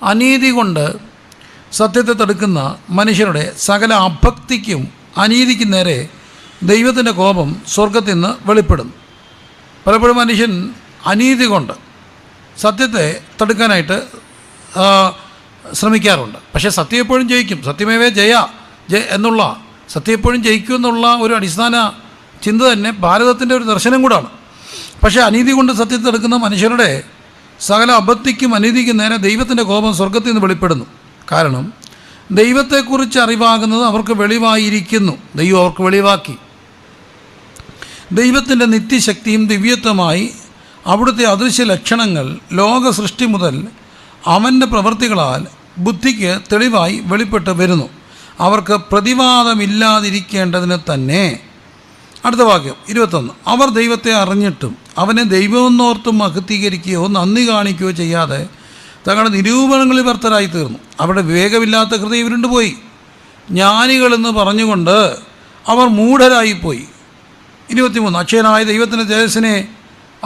അനീതി കൊണ്ട് സത്യത്തെ തടുക്കുന്ന മനുഷ്യരുടെ സകല അഭക്തിക്കും അനീതിക്കും നേരെ ദൈവത്തിൻ്റെ കോപം സ്വർഗത്തിൽ നിന്ന് വെളിപ്പെടുന്നു. പലപ്പോഴും മനുഷ്യൻ അനീതി കൊണ്ട് സത്യത്തെ തടുക്കാനായിട്ട് ശ്രമിക്കാറുണ്ട്. പക്ഷേ സത്യം എപ്പോഴും ജയിക്കും. സത്യമേവേ എന്നുള്ള സത്യം എപ്പോഴും ജയിക്കും എന്നുള്ള ഒരു അടിസ്ഥാന ചിന്ത തന്നെ ഭാരതത്തിൻ്റെ ഒരു ദർശനം കൂടാണ്. പക്ഷേ അനീതി കൊണ്ട് സത്യത്തെ തടുക്കുന്ന മനുഷ്യരുടെ സകല അബദ്ധിക്കും അനീതിക്കും നേരെ ദൈവത്തിൻ്റെ കോപം സ്വർഗത്തിൽ നിന്ന് വെളിപ്പെടുന്നു. കാരണം ദൈവത്തെക്കുറിച്ച് അറിവാകുന്നത് അവർക്ക് വെളിവായിരിക്കുന്നു. ദൈവം അവർക്ക് വെളിവാക്കി. ദൈവത്തിൻ്റെ നിത്യശക്തിയും ദിവ്യത്വമായി അവിടുത്തെ അദൃശ്യ ലക്ഷണങ്ങൾ ലോക സൃഷ്ടി മുതൽ അവൻ്റെ പ്രവൃത്തികളാൽ ബുദ്ധിക്ക് തെളിവായി വെളിപ്പെട്ട് വരുന്നു. അവർക്ക് പ്രതിവാദമില്ലാതിരിക്കേണ്ടതിന് തന്നെ. അടുത്ത വാക്യം 21. അവർ ദൈവത്തെ അറിഞ്ഞിട്ടും അവനെ ദൈവമെന്നോർത്തും മഹത്വീകരിക്കുകയോ നന്ദി കാണിക്കുകയോ ചെയ്യാതെ തങ്ങളുടെ നിരൂപണങ്ങളിൽ വ്യർത്ഥരായി തീർന്നു. അവരുടെ വിവേകമില്ലാത്ത ഹൃദയം ഇരുണ്ടുപോയി. ജ്ഞാനികളെന്ന് പറഞ്ഞുകൊണ്ട് അവർ മൂഢരായിപ്പോയി. 23. അക്ഷയനായ ദൈവത്തിൻ്റെ തേജസ്സിനെ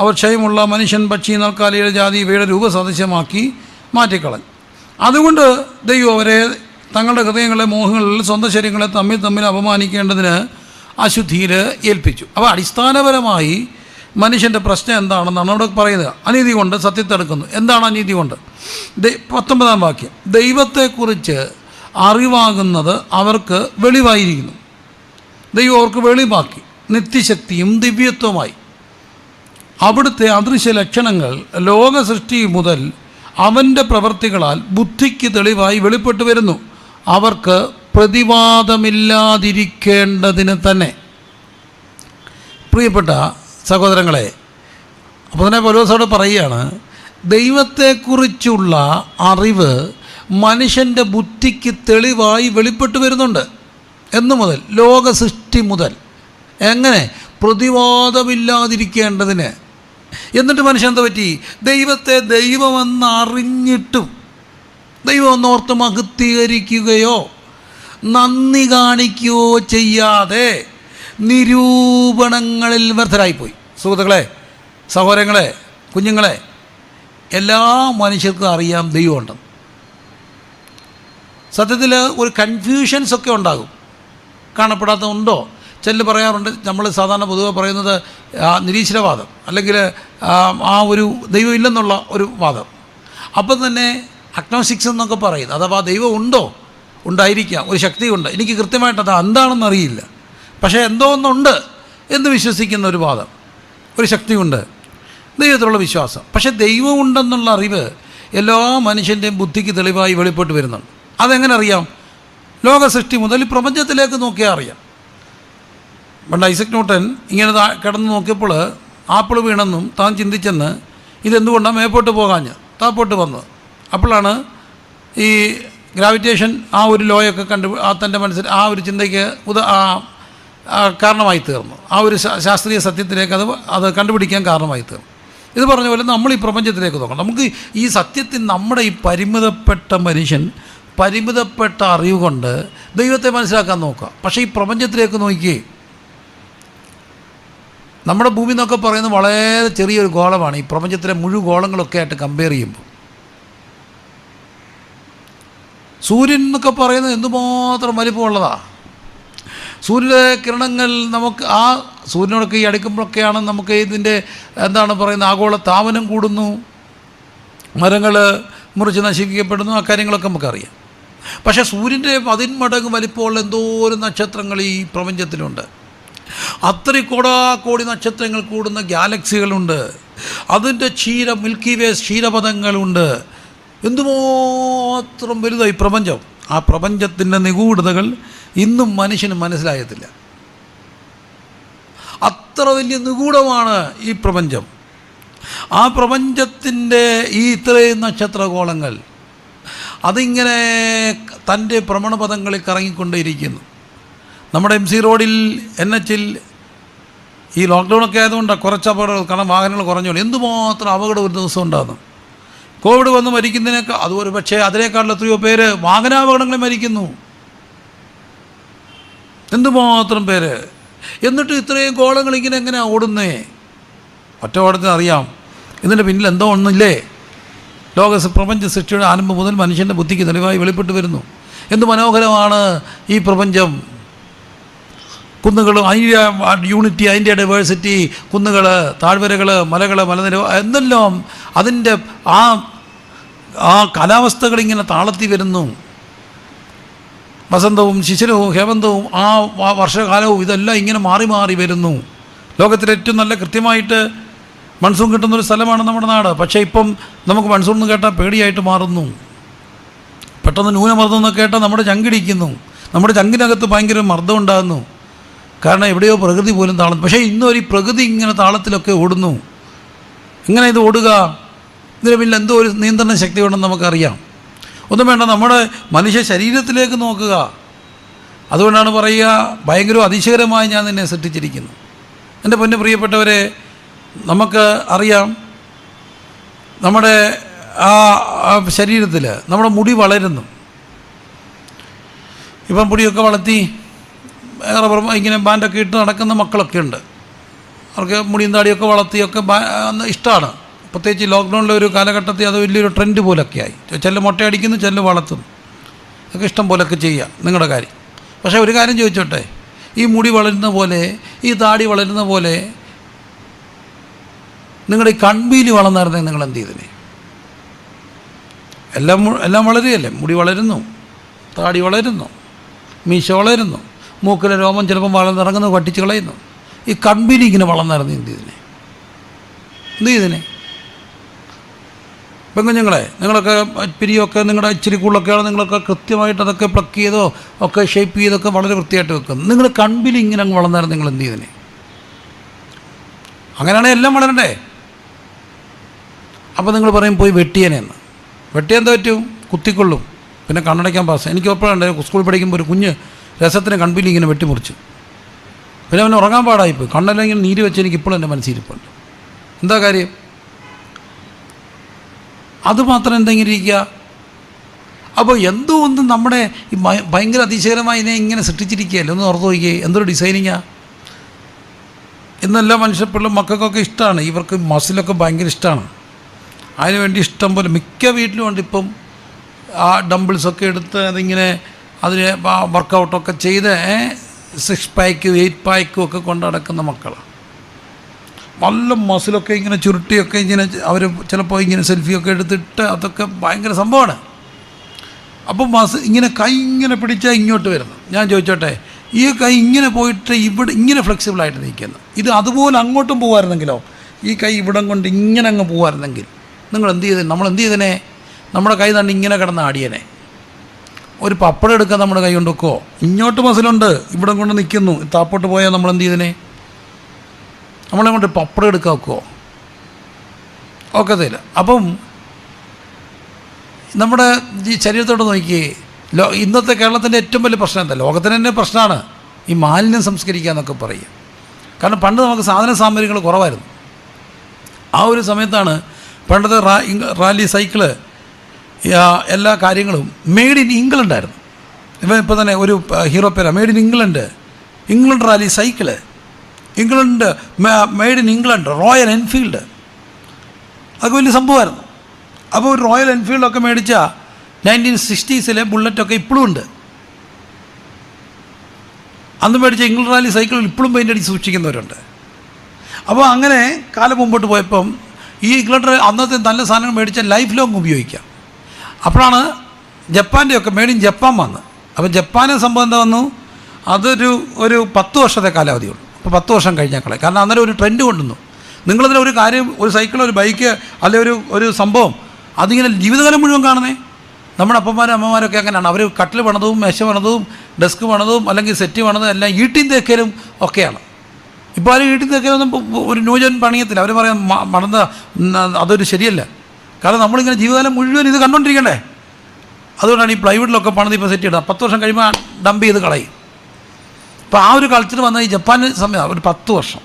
അവർ ക്ഷയമുള്ള മനുഷ്യൻ, പക്ഷി, നാൽക്കാലിയുടെ ജാതി ഇവയുടെ രൂപസദൃശ്യമാക്കി മാറ്റിക്കളഞ്ഞു. അതുകൊണ്ട് ദൈവം അവരെ തങ്ങളുടെ ഹൃദയങ്ങളെ മോഹങ്ങളിൽ സ്വന്തം ശരീരങ്ങളെ തമ്മിൽ അപമാനിക്കേണ്ടതിന് അശുദ്ധിയിൽ ഏൽപ്പിച്ചു. അപ്പോൾ അടിസ്ഥാനപരമായി മനുഷ്യൻ്റെ പ്രശ്നം എന്താണെന്നാണ് അവിടെ പറയുന്നത്. അനീതി കൊണ്ട് സത്യത്തെ തടുക്കുന്നു. എന്താണ് അനീതി കൊണ്ട്? 19-ാം വാക്യം. ദൈവത്തെക്കുറിച്ച് അറിവാകുന്നത് അവർക്ക് വെളിവായിരിക്കുന്നു. ദൈവം അവർക്ക് വെളിവാക്കി. നിത്യശക്തിയും ദിവ്യത്വമായി അവിടുത്തെ അദൃശ്യ ലക്ഷണങ്ങൾ ലോക സൃഷ്ടി മുതൽ അവൻ്റെ പ്രവൃത്തികളാൽ ബുദ്ധിക്ക് തെളിവായി വെളിപ്പെട്ടു വരുന്നു. അവർക്ക് പ്രതിവാദമില്ലാതിരിക്കേണ്ടതിന് തന്നെ. പ്രിയപ്പെട്ട സഹോദരങ്ങളെ, അപ്പോൾ തന്നെ പൗലോസോട് പറയുകയാണ്, ദൈവത്തെക്കുറിച്ചുള്ള അറിവ് മനുഷ്യൻ്റെ ബുദ്ധിക്ക് തെളിവായി വെളിപ്പെട്ടു വരുന്നുണ്ട്. എന്നു മുതൽ? ലോക സൃഷ്ടി മുതൽ. എങ്ങനെ? പ്രതിവാദമില്ലാതിരിക്കേണ്ടതിന്. എന്നിട്ട് മനുഷ്യൻ എന്താ പറ്റി? ദൈവത്തെ ദൈവമെന്നറിഞ്ഞിട്ടും ദൈവമെന്നോർത്ത് മഹത്വീകരിക്കുകയോ നന്ദി കാണിക്കുകയോ ചെയ്യാതെ നിരൂപണങ്ങളിൽ വ്യർത്ഥരായിപ്പോയി. സുഹൃത്തുക്കളെ, സഹോദരങ്ങളെ, കുഞ്ഞുങ്ങളെ, എല്ലാ മനുഷ്യർക്കും അറിയാം ദൈവമുണ്ടെന്ന്. സത്യത്തിൽ ഒരു കൺഫ്യൂഷൻസൊക്കെ ഉണ്ടാകും. കാണപ്പെടാത്തതുണ്ടോ? ചിലർ പറയാറുണ്ട്, നമ്മൾ സാധാരണ പൊതുവെ പറയുന്നത് നിരീശ്വരവാദം, അല്ലെങ്കിൽ ആ ഒരു ദൈവം ഇല്ലെന്നുള്ള ഒരു വാദം. അപ്പം തന്നെ അഗ്നോസ്റ്റിക്സ് എന്നൊക്കെ പറയുന്നത്, അഥവാ ദൈവം ഉണ്ടോ? ഉണ്ടായിരിക്കാം, ഒരു ശക്തിയുണ്ട്, എനിക്ക് കൃത്യമായിട്ട് അത് എന്താണെന്ന് അറിയില്ല, പക്ഷേ എന്തോ ഒന്നുണ്ട് എന്ന് വിശ്വസിക്കുന്ന ഒരു വാദം, ഒരു ശക്തിയുണ്ട്, ദൈവത്തിലുള്ള വിശ്വാസം. പക്ഷേ ദൈവമുണ്ടെന്നുള്ള അറിവ് എല്ലാ മനുഷ്യൻ്റെയും ബുദ്ധിക്ക് തെളിവായി വെളിപ്പെട്ട് വരുന്നുണ്ട്. അതെങ്ങനെ അറിയാം? ലോക സൃഷ്ടി മുതൽ പ്രപഞ്ചത്തിലേക്ക് നോക്കിയാൽ അറിയാം. പണ്ട് ഐസക് ന്യൂട്ടൻ ഇങ്ങനെ കിടന്ന് നോക്കിയപ്പോൾ ആപ്പിൾ വീണെന്നും താൻ ചിന്തിച്ചെന്ന് ഇതെന്തുകൊണ്ടാണ് മേപ്പോട്ട് പോകാഞ്ഞ് താപ്പോട്ട് വന്നത്. അപ്പോഴാണ് ഈ ഗ്രാവിറ്റേഷൻ ആ ഒരു ലോയൊക്കെ തൻ്റെ മനസ്സിൽ ആ ഒരു ചിന്തയ്ക്ക് കാരണമായി തീർന്നു. ആ ഒരു ശാസ്ത്രീയ സത്യത്തിലേക്ക് അത് കണ്ടുപിടിക്കാൻ കാരണമായി തീർന്നു. ഇത് പറഞ്ഞ പോലെ നമ്മൾ ഈ പ്രപഞ്ചത്തിലേക്ക് നോക്കണം. നമുക്ക് ഈ സത്യത്തിൽ നമ്മുടെ ഈ പരിമിതപ്പെട്ട മനുഷ്യൻ പരിമിതപ്പെട്ട അറിവ് കൊണ്ട് ദൈവത്തെ മനസ്സിലാക്കാൻ നോക്കുക. പക്ഷേ ഈ പ്രപഞ്ചത്തിലേക്ക് നോക്കിയേ, നമ്മുടെ ഭൂമി എന്നൊക്കെ പറയുന്നത് വളരെ ചെറിയൊരു ഗോളമാണ് ഈ പ്രപഞ്ചത്തിലെ മുഴുവൻ ഗോളങ്ങളൊക്കെ ആയിട്ട് കമ്പയർ ചെയ്യുമ്പോൾ. സൂര്യൻ എന്നൊക്കെ പറയുന്നത് എന്തുമാത്രം വലിപ്പമുള്ളതാണ്. സൂര്യൻ്റെ കിരണങ്ങൾ നമുക്ക് ആ സൂര്യനോടൊക്കെ ഈ അടുക്കുമ്പോഴൊക്കെയാണ് നമുക്ക് ഇതിൻ്റെ എന്താണ് പറയുന്നത്, ആഗോള താപനം കൂടുന്നു, മരങ്ങൾ മുറിച്ച് നശിപ്പിക്കപ്പെടുന്നു, ആ കാര്യങ്ങളൊക്കെ നമുക്കറിയാം. പക്ഷേ സൂര്യൻ്റെ 10 മടങ്ങ് വലിപ്പമുള്ള എന്തോരം നക്ഷത്രങ്ങൾ ഈ പ്രപഞ്ചത്തിലുണ്ട്. അത്രയും കോടാകോടി നക്ഷത്രങ്ങൾ കൂടുന്ന ഗാലക്സികളുണ്ട്. അതിൻ്റെ മിൽക്കി വേ ക്ഷീരപഥങ്ങളുണ്ട്. എന്തുമാത്രം വലുതായി പ്രപഞ്ചം. ആ പ്രപഞ്ചത്തിൻ്റെ നിഗൂഢതകൾ ഇന്നും മനുഷ്യന് മനസ്സിലായത്തില്ല. അത്ര വലിയ നിഗൂഢമാണ് ഈ പ്രപഞ്ചം. ആ പ്രപഞ്ചത്തിൻ്റെ ഈ ഇത്രയും നക്ഷത്രഗോളങ്ങൾ അതിങ്ങനെ തൻ്റെ ഭ്രമണപഥങ്ങളിൽ കറങ്ങിക്കൊണ്ടേയിരിക്കുന്നു. നമ്മുടെ MC റോഡിൽ NH ഈ ലോക്ക്ഡൗണൊക്കെ ആയതുകൊണ്ടാണ് കുറച്ച് അപകടങ്ങൾ, കാരണം വാഹനങ്ങൾ കുറഞ്ഞോളൂ. എന്തുമാത്രം അപകടം ഒരു ദിവസം ഉണ്ടാകുന്നു. കോവിഡ് വന്ന് മരിക്കുന്നതിനേക്കാൾ അതുപോലെ, പക്ഷേ അതിനേക്കാളും എത്രയോ പേര് വാഹനാപകടങ്ങളിൽ മരിക്കുന്നു. എന്തുമാത്രം പേര്. എന്നിട്ട് ഇത്രയും ഗോളങ്ങൾ ഇങ്ങനെ എങ്ങനെയാണ് ഓടുന്നേ? ഒറ്റ ഓടത്തിന് അറിയാം ഇതിൻ്റെ പിന്നിൽ എന്തോ ഒന്നില്ലേ. പ്രപഞ്ച സൃഷ്ടിയുടെ ആരംഭം മുതൽ മനുഷ്യൻ്റെ ബുദ്ധിക്ക് തെളിവായി വെളിപ്പെട്ട് വരുന്നു. എന്ത് മനോഹരമാണ് ഈ പ്രപഞ്ചം! കുന്നുകൾ, അതിൻ്റെ യൂണിറ്റി, അതിൻ്റെ ഡൈവേഴ്സിറ്റി, കുന്നുകൾ, താഴ്വരകൾ, മലകൾ, മലനിര, എന്തെല്ലാം അതിൻ്റെ ആ കാലാവസ്ഥകളിങ്ങനെ താളത്തി വരുന്നു. വസന്തവും ശിശിരവും ഹേമന്തവും ആ വർഷകാലവും ഇതെല്ലാം ഇങ്ങനെ മാറി മാറി വരുന്നു. ലോകത്തിലെ ഏറ്റവും നല്ല കൃത്യമായിട്ട് മൺസൂൺ കിട്ടുന്നൊരു സ്ഥലമാണ് നമ്മുടെ നാട്. പക്ഷേ ഇപ്പം നമുക്ക് മൺസൂൺ എന്ന് കേട്ടാൽ പേടിയായിട്ട് മാറുന്നു. പെട്ടെന്ന് ന്യൂനമർദ്ദം എന്നൊക്കെ കേട്ടാൽ നമ്മുടെ ചങ്കിടിക്കുന്നു. നമ്മുടെ ചങ്കിനകത്ത് ഭയങ്കര മർദ്ദം ഉണ്ടാകുന്നു. കാരണം എവിടെയോ പ്രകൃതി പോലും താളം. പക്ഷേ ഇന്നൊരു പ്രകൃതി ഇങ്ങനെ താളത്തിലൊക്കെ ഓടുന്നു. എങ്ങനെ ഇത് ഓടുക? ഇതിന് പിന്നെ എന്തോ ഒരു നിയന്ത്രണ ശക്തി ഉണ്ടെന്ന് നമുക്കറിയാം. ഒന്നും വേണ്ട, നമ്മുടെ മനുഷ്യ ശരീരത്തിലേക്ക് നോക്കുക. അതുകൊണ്ടാണ് പറയുക, ഭയങ്കര അതിശയകരമായി ഞാൻ നിന്നെ സൃഷ്ടിച്ചിരിക്കുന്നു. എൻ്റെ പൊന്നു പ്രിയപ്പെട്ടവരെ, നമുക്ക് അറിയാം, നമ്മുടെ ആ ശരീരത്തിൽ നമ്മുടെ മുടി വളരുന്നു. ഇപ്പം മുടിയൊക്കെ വളർത്തി റബ്ബർ ഇങ്ങനെ ബാൻഡൊക്കെ ഇട്ട് നടക്കുന്ന മക്കളൊക്കെ ഉണ്ട്. അവർക്ക് മുടിയും താടിയൊക്കെ വളർത്തിയൊക്കെ ഇഷ്ടമാണ്. പ്രത്യേകിച്ച് ലോക്ക്ഡൗണിലെ ഒരു കാലഘട്ടത്തിൽ അത് വലിയൊരു ട്രെൻഡ് പോലൊക്കെ ആയി. ചില മുട്ടയടിക്കുന്നു, ചില വളർത്തുന്നു. അതൊക്കെ ഇഷ്ടം പോലൊക്കെ ചെയ്യുക, നിങ്ങളുടെ കാര്യം. പക്ഷേ ഒരു കാര്യം ചോദിച്ചോട്ടെ, ഈ മുടി വളരുന്ന പോലെ, ഈ താടി വളരുന്ന പോലെ നിങ്ങളുടെ ഈ കൺപീലി വളർന്നായിരുന്നെങ്കിൽ നിങ്ങൾ എന്ത് ചെയ്തിനെ? എല്ലാം വളരുകയല്ലേ. മുടി വളരുന്നു, താടി വളരുന്നു, മീശ വളരുന്നു, മൂക്കിലെ രോമം ചിലപ്പം വളർന്നിറങ്ങുന്നത് വട്ടിച്ച് കളയുന്നു. ഈ കൺപീലി ഇങ്ങനെ വളർന്നായിരുന്നു എന്ത് ചെയ്തിനെ? പെങ്കുഞ്ഞുങ്ങളെ, നിങ്ങളൊക്കെ പിരിയൊക്കെ നിങ്ങളുടെ ഇച്ചിരി കൂടുതലൊക്കെയാണ്, നിങ്ങളൊക്കെ കൃത്യമായിട്ട് അതൊക്കെ പ്ലക്ക് ചെയ്തോ ഒക്കെ ഷേപ്പ് ചെയ്തൊക്കെ വളരെ വൃത്തിയായിട്ട് വെക്കും. നിങ്ങളുടെ കൺപീലി ഇങ്ങനെ അങ്ങ് വളർന്നായിരുന്നു നിങ്ങൾ എന്ത് ചെയ്തിനെ? അങ്ങനെയാണെങ്കിൽ എല്ലാം വളരണ്ടേ? അപ്പോൾ നിങ്ങൾ പറയും പോയി വെട്ടിയനെന്ന്. വെട്ടിയാൻ എന്താ പറ്റും? കുത്തിക്കൊള്ളും, പിന്നെ കണ്ണടയ്ക്കാൻ പാസ്. എനിക്ക് എപ്പോഴുണ്ട് സ്കൂളിൽ പഠിക്കുമ്പോൾ ഒരു കുഞ്ഞ് രസത്തിന് കൺപീലി ഇങ്ങനെ വെട്ടിമുറിച്ചു. പിന്നെ അവന് ഉറങ്ങാൻ പാടായിപ്പോയി. കണ്ണെല്ലാം ഇങ്ങനെ നീര് വെച്ച് എനിക്ക് ഇപ്പോഴും എൻ്റെ മനസ്സിലിരിപ്പുണ്ട്. എന്താ കാര്യം? അതുമാത്രം എന്തെങ്കിലും ഇരിക്കുക. അപ്പോൾ എന്തുകൊണ്ടും നമ്മുടെ ഈ ഭയങ്കര അതിശയകരമായി ഇതിനെ ഇങ്ങനെ സൃഷ്ടിച്ചിരിക്കുകയല്ലേ. ഒന്ന് ഓർത്ത് നോക്കിയേ, എന്തൊരു ഡിസൈനിങ്ങാണ്. ഇന്നെല്ലാം മനുഷ്യപ്പിള്ള മക്കൾക്കൊക്കെ ഇഷ്ടമാണ്. ഇവർക്ക് മസിലൊക്കെ ഭയങ്കര ഇഷ്ടമാണ്. അതിനുവേണ്ടി ഇഷ്ടം പോലെ മിക്ക വീട്ടിലും ഉണ്ട് ഇപ്പം. ആ ഡംബിൾസൊക്കെ എടുത്ത് അതിങ്ങനെ അതിന് വർക്കൗട്ടൊക്കെ ചെയ്ത് 6 പാക്ക് 8 പാക്കും ഒക്കെ കൊണ്ട് നടക്കുന്ന മക്കളാണ്. നല്ല മസിലൊക്കെ ഇങ്ങനെ ചുരുട്ടിയൊക്കെ ഇങ്ങനെ അവർ ചിലപ്പോൾ ഇങ്ങനെ സെൽഫിയൊക്കെ എടുത്തിട്ട് അതൊക്കെ ഭയങ്കര സംഭവമാണ്. അപ്പം ഇങ്ങനെ കൈ ഇങ്ങനെ പിടിച്ചാൽ ഇങ്ങോട്ട് വരുന്നു. ഞാൻ ചോദിച്ചോട്ടെ, ഈ കൈ ഇങ്ങനെ പോയിട്ട് ഇവിടെ ഇങ്ങനെ ഫ്ലെക്സിബിളായിട്ട് നിൽക്കുന്നു. ഇത് അതുപോലെ അങ്ങോട്ടും പോകുമായിരുന്നെങ്കിലോ? ഈ കൈ ഇവിടം കൊണ്ട് ഇങ്ങനെ അങ്ങ് പോകുമായിരുന്നെങ്കിൽ നിങ്ങൾ എന്ത് ചെയ്തേ? നമ്മൾ എന്ത് ചെയ്തേനെ? നമ്മുടെ കൈ തന്നെ ഇങ്ങനെ കിടന്ന് ആടിയനെ. ഒരു പപ്പടം എടുക്കാൻ നമ്മുടെ കൈ കൊണ്ട് വെക്കുമോ? ഇങ്ങോട്ട് മസിലുണ്ട്, ഇവിടെ കൊണ്ട് നിൽക്കുന്നു. താപ്പോട്ട് പോയാൽ നമ്മൾ എന്ത് ചെയ്തേനെ? നമ്മളെ കൊണ്ട് പപ്പടം എടുക്കാൻ വെക്കുമോ? ഒക്കത്തില്ല. അപ്പം നമ്മുടെ ഈ ശരീരത്തോട്ട് നോക്കിയേ. ഇന്നത്തെ കേരളത്തിൻ്റെ ഏറ്റവും വലിയ പ്രശ്നം എന്താ? ലോകത്തിന് തന്നെ പ്രശ്നമാണ് ഈ മാലിന്യം സംസ്കരിക്കുക എന്നൊക്കെ പറയുക. കാരണം പണ്ട് നമുക്ക് സാധന സാമഗ്രികൾ കുറവായിരുന്നു. ആ ഒരു സമയത്താണ് പണ്ടത്തെ റാലി സൈക്കിള് എല്ലാ കാര്യങ്ങളും മെയ്ഡ് ഇൻ ഇംഗ്ലണ്ടായിരുന്നു. ഇപ്പോൾ തന്നെ ഒരു ഹീറോ പേരാ made in England rally cycle, England made in England, royal Enfield, അതൊക്കെ വലിയ സംഭവമായിരുന്നു. അപ്പോൾ ഒരു റോയൽ എൻഫീൽഡൊക്കെ മേടിച്ച 1960s ബുള്ളറ്റൊക്കെ ഇപ്പോഴും ഉണ്ട്. അന്ന് മേടിച്ച ഇംഗ്ലണ്ട് റാലി സൈക്കിളിൽ ഇപ്പോഴും പെയിൻ്റ് അടിച്ച് സൂക്ഷിക്കുന്നവരുണ്ട്. അപ്പോൾ അങ്ങനെ കാലം മുമ്പോട്ട് പോയപ്പം ഈ ഇംഗ്ലണ്ട് അന്നത്തെ നല്ല സാധനങ്ങൾ മേടിച്ച ലൈഫ് ലോങ് ഉപയോഗിക്കാം. അപ്പോഴാണ് ജപ്പാൻ്റെയൊക്കെ മെയ്ഡ് ഇൻ ജപ്പാൻ വന്ന്. അപ്പോൾ ജപ്പാനെ സംഭവം എന്താ വന്നു? ഒരു 10 വർഷത്തെ കാലാവധിയുള്ളൂ. അപ്പോൾ 10 വർഷം കഴിഞ്ഞാൽ കളയും. കാരണം അന്നേരം ഒരു ട്രെൻഡ് കൊണ്ടുവന്നു. നിങ്ങളിതിൽ ഒരു കാര്യം, ഒരു സൈക്കിൾ, ഒരു ബൈക്ക്, അല്ലെങ്കിൽ ഒരു സംഭവം അതിങ്ങനെ ജീവിതകാലം മുഴുവൻ കാണുന്നേ. നമ്മുടെ അപ്പന്മാരും അമ്മമാരൊക്കെ അങ്ങനെയാണ്. അവർ കട്ടിൽ പണിതതും മേശ പണിതതും ഡെസ്ക് പണിതതും അല്ലെങ്കിൽ സെറ്റ് പണിതതും എല്ലാം ഈട്ടിൻ തേക്കലും ഒക്കെയാണ്. ഇപ്പോൾ ആരും ഈട്ടിൻ തേക്കലൊന്നും ഒരു ന്യൂജൻ പണിയത്തില്ല. അവർ പറയാൻ മണന്ന അതൊരു ശരിയല്ല. കാരണം നമ്മളിങ്ങനെ ജീവിതകാലം മുഴുവൻ ഇത് കണ്ടുകൊണ്ടിരിക്കണ്ടേ. അതുകൊണ്ടാണ് ഈ പ്ലൈവുഡിലൊക്കെ പണിത് ഇപ്പോൾ സെറ്റ് ഇടുക. 10 വർഷം കഴിയുമ്പോൾ ഡംപ് ചെയ്ത് കളയും. അപ്പോൾ ആ ഒരു കൾച്ചർ വന്ന ഈ ജപ്പാൻ സമയം ഒരു 10 വർഷം.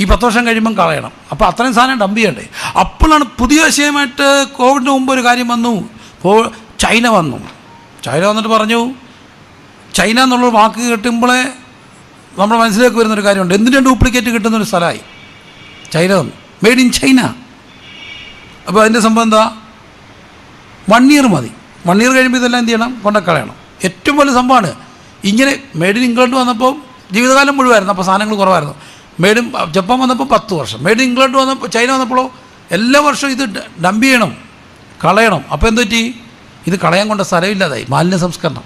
ഈ 10 വർഷം കഴിയുമ്പം കളയണം. അപ്പോൾ അത്രയും സാധനം ഡംപ് ചെയ്യണ്ടേ. അപ്പോഴാണ് പുതിയ ആശയമായിട്ട് കോവിഡിന് മുമ്പ് ഒരു കാര്യം വന്നു. ചൈന വന്നിട്ട് പറഞ്ഞു, ചൈന എന്നുള്ളൊരു വാക്ക് കിട്ടുമ്പോഴേ നമ്മുടെ മനസ്സിലേക്ക് വരുന്നൊരു കാര്യമുണ്ട്. എന്തിനും ഡ്യൂപ്ലിക്കേറ്റ് കിട്ടുന്നൊരു സ്ഥലമായി ചൈന വന്നു. Made in China. അപ്പോൾ അതിൻ്റെ സംഭവം എന്താ? 1 ഇയർ മതി. 1 ഇയർ കഴിയുമ്പോൾ ഇതെല്ലാം എന്ത് ചെയ്യണം? കൊണ്ടക്കളയണം. ഏറ്റവും വലിയ സംഭവമാണ്. ഇങ്ങനെ മെയ്ഡ് ഇൻ ഇംഗ്ലണ്ട് വന്നപ്പോൾ ജീവിതകാലം മുഴുവായിരുന്നു, അപ്പോൾ സാധനങ്ങൾ കുറവായിരുന്നു. മെയ്ഡ് ഇൻ ജപ്പാൻ വന്നപ്പോൾ 10 വർഷം, മെയ്ഡ് ഇൻ ഇംഗ്ലണ്ട് വന്നപ്പോൾ ചൈന വന്നപ്പോഴോ എല്ലാ വർഷവും ഇത് ഡംപ് ചെയ്യണം, കളയണം. അപ്പോൾ എന്ത് പറ്റി? ഇത് കളയാൻ കൊണ്ട് സ്ഥലമില്ലാതായി. മാലിന്യ സംസ്കരണം.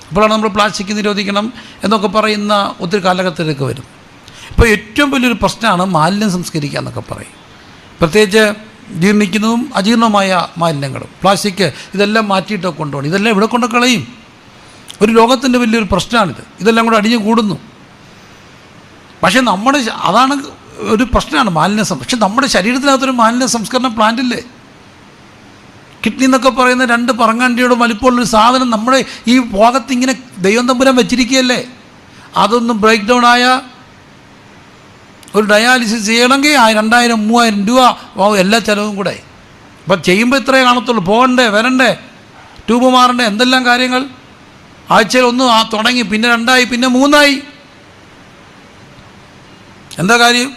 അപ്പോഴാണ് നമ്മൾ പ്ലാസ്റ്റിക് നിരോധിക്കണം എന്നൊക്കെ പറയുന്ന ഒത്തിരി കാലഘട്ടത്തിലേക്ക് വരും. ഇപ്പോൾ ഏറ്റവും വലിയൊരു പ്രശ്നമാണ് മാലിന്യം സംസ്കരിക്കുക എന്നൊക്കെ പറയും. പ്രത്യേകിച്ച് ജീർണിക്കുന്നതും അജീർണമായ മാലിന്യങ്ങളും പ്ലാസ്റ്റിക് ഇതെല്ലാം മാറ്റിയിട്ടൊക്കെ കൊണ്ടുപോകണം. ഇതെല്ലാം ഇവിടെ കൊണ്ട് കളയും. ഒരു ലോകത്തിൻ്റെ വലിയൊരു പ്രശ്നമാണിത്. ഇതെല്ലാം കൂടെ അടിഞ്ഞു കൂടുന്നു. പക്ഷേ അതാണ് ഒരു പ്രശ്നമാണ് മാലിന്യ പക്ഷേ നമ്മുടെ ശരീരത്തിനകത്തൊരു മാലിന്യ സംസ്കരണ പ്ലാന്റ് ഇല്ലേ? കിഡ്നി എന്നൊക്കെ പറയുന്ന 2 പറങ്ങാണ്ടിയുടെ വലിപ്പമുള്ളൊരു സാധനം നമ്മുടെ ഈ ഭാഗത്ത് ഇങ്ങനെ ദൈവം തമ്പുരാൻ വെച്ചിരിക്കുകയല്ലേ. അതൊന്നും ബ്രേക്ക് ഡൗൺ ആയ ഒരു ഡയാലിസിസ് ചെയ്യണമെങ്കിൽ 2000-3000 രൂപ ആവും എല്ലാ ചിലവും കൂടെ. അപ്പം ചെയ്യുമ്പോൾ ഇത്രയേ കാണത്തുള്ളൂ. പോകണ്ടേ, വരണ്ടേ, ട്യൂബ് മാറണ്ടേ, എന്തെല്ലാം കാര്യങ്ങൾ. ആഴ്ചയിൽ 1 തുടങ്ങി, പിന്നെ 2 പിന്നെ 3. എന്താ കാര്യം?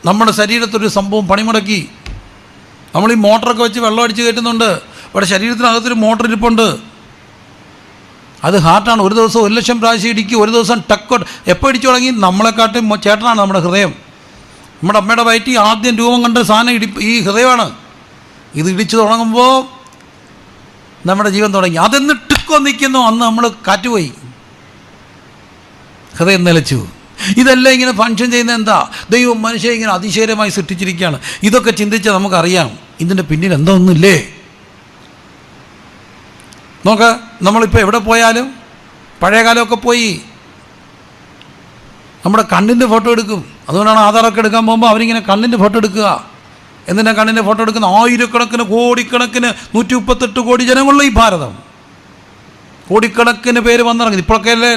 നമ്മുടെ ശരീരത്തൊരു സംഭവം പണിമുടക്കി. നമ്മൾ ഈ മോട്ടറൊക്കെ വെച്ച് വെള്ളം അടിച്ച് കയറ്റുന്നുണ്ട്. ഇവിടെ ശരീരത്തിനകത്തൊരു മോട്ടർ ഇരിപ്പുണ്ട്. അത് ഹാർട്ടാണ്. ഒരു ദിവസം 1,00,000 പ്രാവശ്യം ഇടിക്കും. ഒരു ദിവസം ടക്കോട്ട് എപ്പോൾ ഇടിച്ചു തുടങ്ങി? നമ്മളെക്കാട്ടും ചേട്ടനാണ് നമ്മുടെ ഹൃദയം. നമ്മുടെ അമ്മയുടെ വയറ്റിൽ ആദ്യം രൂപം കണ്ട സാധനം ഈ ഹൃദയമാണ്. ഇത് ഇടിച്ചു തുടങ്ങുമ്പോൾ നമ്മുടെ ജീവൻ തുടങ്ങി. അതെന്ന് ടിക്കോ നിൽക്കുന്നു, അന്ന് നമ്മൾ കാറ്റുപോയി, ഹൃദയം നിലച്ചു. ഇതെല്ലാം ഇങ്ങനെ ഫങ്ഷൻ ചെയ്യുന്ന എന്താ? ദൈവം മനുഷ്യരെ ഇങ്ങനെ അതിശയകരമായി സൃഷ്ടിച്ചിരിക്കുകയാണ്. ഇതൊക്കെ ചിന്തിച്ചാൽ നമുക്കറിയാം ഇതിൻ്റെ പിന്നിൽ എന്തോ ഒന്നുമില്ലേ. നോക്ക്, നമ്മളിപ്പോൾ എവിടെ പോയാലും പഴയകാലമൊക്കെ പോയി നമ്മുടെ കണ്ണിൻ്റെ ഫോട്ടോ എടുക്കും. അതുകൊണ്ടാണ് ആധാറൊക്കെ എടുക്കാൻ പോകുമ്പോൾ അവരിങ്ങനെ കണ്ണിൻ്റെ ഫോട്ടോ എടുക്കുക. എന്തിനാ കണ്ണിൻ്റെ ഫോട്ടോ എടുക്കുന്ന? ആയിരക്കണക്കിന് കോടിക്കണക്കിന് 138 കോടി ജനങ്ങളുള്ള ഈ ഭാരതം, കോടിക്കണക്കിന് പേര് വന്നിറങ്ങി. ഇപ്പോഴൊക്കെ അല്ലേ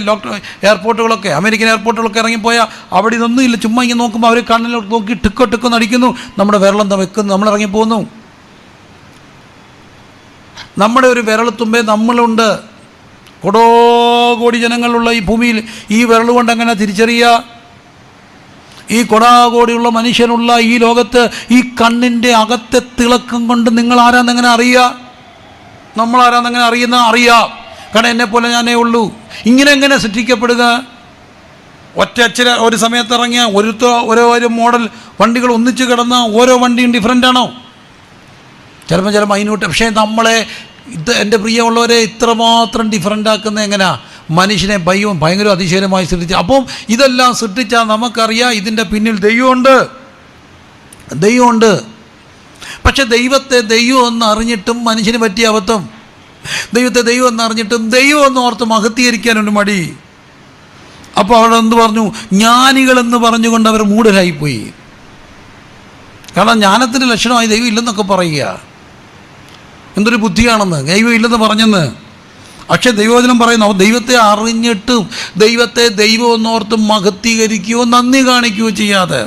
എയർപോർട്ടുകളൊക്കെ, അമേരിക്കൻ എയർപോർട്ടുകളൊക്കെ ഇറങ്ങിപ്പോയാൽ അവിടെ ഇതൊന്നും ഇല്ല. ചുമ്മാ ഇങ്ങനെ നോക്കുമ്പോൾ അവർ കണ്ണിലോട്ട് നോക്കി ടിക്കോ അടിക്കുന്നു. നമ്മുടെ വിരലെന്താ വെക്കുന്നു, നമ്മളിറങ്ങിപ്പോകുന്നു. നമ്മുടെ ഒരു വിരളത്തുമ്പേ നമ്മളുണ്ട്. കൊടാകോടി ജനങ്ങളുള്ള ഈ ഭൂമിയിൽ ഈ വിരൽ കൊണ്ട് എങ്ങനെ തിരിച്ചറിയുക? ഈ കൊടാകോടിയുള്ള മനുഷ്യനുള്ള ഈ ലോകത്ത് ഈ കണ്ണിൻ്റെ അകത്തെ തിളക്കം കൊണ്ട് നിങ്ങൾ ആരാന്നെങ്ങനെ അറിയുക? നമ്മളാരാന്നെങ്ങനെ അറിയാം. കാരണം എന്നെപ്പോലെ ഞാനേ ഉള്ളൂ. ഇങ്ങനെ എങ്ങനെ സൃഷ്ടിക്കപ്പെടുക? ഒറ്റ ഒരു സമയത്ത് ഇറങ്ങിയ ഓരോ മോഡൽ വണ്ടികൾ ഒന്നിച്ച് കിടന്ന ഓരോ വണ്ടിയും ഡിഫറൻ്റ് ആണോ? ചിലപ്പോൾ മൈന്യൂട്ട്. പക്ഷേ നമ്മളെ എൻ്റെ പ്രിയമുള്ളവരെ ഇത്രമാത്രം ഡിഫറൻ്റ് ആക്കുന്നത് എങ്ങനെയാ? മനുഷ്യനെ ഭയങ്കര അതിശയമായി സൃഷ്ടിച്ചു. അപ്പം ഇതെല്ലാം സൃഷ്ടിച്ചാൽ നമുക്കറിയാം ഇതിൻ്റെ പിന്നിൽ ദൈവമുണ്ട്. പക്ഷെ ദൈവത്തെ ദൈവം എന്ന് അറിഞ്ഞിട്ടും മനുഷ്യന് പറ്റിയ അബദ്ധം. ദൈവത്തെ ദൈവം എന്നറിഞ്ഞിട്ടും ദൈവം എന്ന് ഓർത്ത് മഹത്വീകരിക്കാനൊരു മടി. അപ്പോൾ അവിടെ എന്ത് പറഞ്ഞു? ജ്ഞാനികളെന്ന് പറഞ്ഞുകൊണ്ട് അവർ മൂഢരായിപ്പോയി. കാരണം ജ്ഞാനത്തിൻ്റെ ലക്ഷണമായി ദൈവം ഇല്ലെന്നൊക്കെ പറയുക. എന്തൊരു ബുദ്ധിയാണെന്ന്, ദൈവം ഇല്ലെന്ന് പറഞ്ഞെന്ന്. പക്ഷെ ദൈവവചനം പറയുന്നു, ദൈവത്തെ അറിഞ്ഞിട്ടും ദൈവത്തെ ദൈവം എന്നോർത്ത് മഹത്വീകരിക്കുകയോ നന്ദി കാണിക്കുകയോ ചെയ്യാതെ,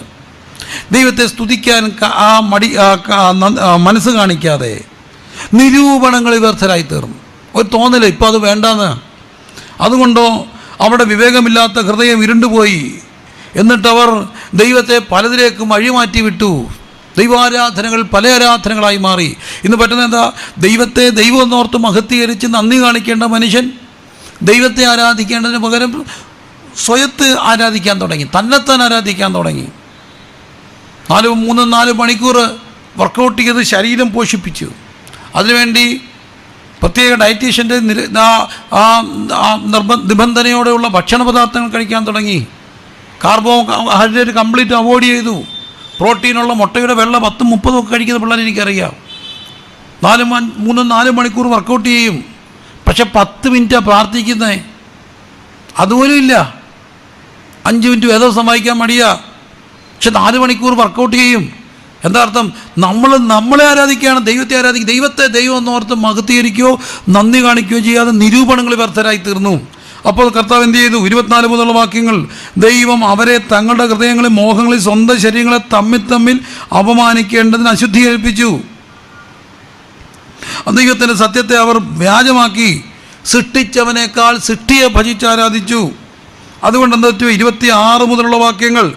ദൈവത്തെ സ്തുതിക്കാൻ മനസ്സ് കാണിക്കാതെ നിരൂപണങ്ങൾ വ്യർത്ഥരായി തീർന്നു. ഒരു തോന്നല് ഇപ്പം അത് വേണ്ടാന്ന്. അതുകൊണ്ടോ അവിടെ വിവേകമില്ലാത്ത ഹൃദയം ഇരുണ്ടുപോയി. എന്നിട്ടവർ ദൈവത്തെ പലതിലേക്കും അഴിമാറ്റി വിട്ടു. ദൈവാരാധനകൾ പല ആരാധനകളായി മാറി. ഇന്ന് പറ്റുന്ന എന്താ? ദൈവത്തെ ദൈവം എന്നോർത്ത് മഹത്വീകരിച്ച് നന്ദി കാണിക്കേണ്ട മനുഷ്യൻ ദൈവത്തെ ആരാധിക്കേണ്ടതിന് പകരം സ്വയത്തെ ആരാധിക്കാൻ തുടങ്ങി, തന്നെത്താൻ ആരാധിക്കാൻ തുടങ്ങി. 3-4 മണിക്കൂർ വർക്കൗട്ട് ചെയ്ത് ശരീരം പോഷിപ്പിച്ചു. അതിനുവേണ്ടി പ്രത്യേക ഡയറ്റീഷ്യൻ്റെ നിബന്ധനയോടെയുള്ള ഭക്ഷണ പദാർത്ഥങ്ങൾ കഴിക്കാൻ തുടങ്ങി. കാർബോഹൈഡ്രേറ്റ് കംപ്ലീറ്റ് അവോയ്ഡ് ചെയ്തു. പ്രോട്ടീനുള്ള മുട്ടയുടെ വെള്ള 10-30 ഒക്കെ കഴിക്കുന്ന പിള്ളേർ എനിക്കറിയാം. 3-4 മണിക്കൂർ വർക്കൗട്ട് ചെയ്യും. പക്ഷെ 10 മിനിറ്റാണ് പ്രാർത്ഥിക്കുന്നത്. അതുപോലും ഇല്ല. 5 മിനിറ്റ് വേദോസം വായിക്കാൻ മടിയാ. പക്ഷെ 4 മണിക്കൂർ വർക്കൗട്ട് ചെയ്യും. എന്താ അർത്ഥം? നമ്മളെ ആരാധിക്കുകയാണ്, ദൈവത്തെ ആരാധിക്കുക. ദൈവത്തെ ദൈവം എന്നോർത്ത് മഹത്വീകരിക്കുകയോ നന്ദി കാണിക്കുകയോ ചെയ്യാതെ നിരൂപണങ്ങൾ വ്യർത്ഥരായി തീർന്നു. അപ്പോൾ കർത്താവ് എന്ത് ചെയ്തു? 24 മുതലുള്ള വാക്യങ്ങൾ, ദൈവം അവരെ തങ്ങളുടെ ഹൃദയങ്ങളിൽ മോഹങ്ങളിൽ സ്വന്തം ശരീരങ്ങളെ തമ്മിൽ അപമാനിക്കേണ്ടതിന് അശുദ്ധി ഏൽപ്പിച്ചു. ദൈവത്തിൻ്റെ സത്യത്തെ അവർ വ്യാജമാക്കി സൃഷ്ടിച്ചവനേക്കാൾ സൃഷ്ടിയെ ഭജിച്ചാരാധിച്ചു. അതുകൊണ്ട് എന്താ 26 മുതലുള്ള വാക്യങ്ങൾ,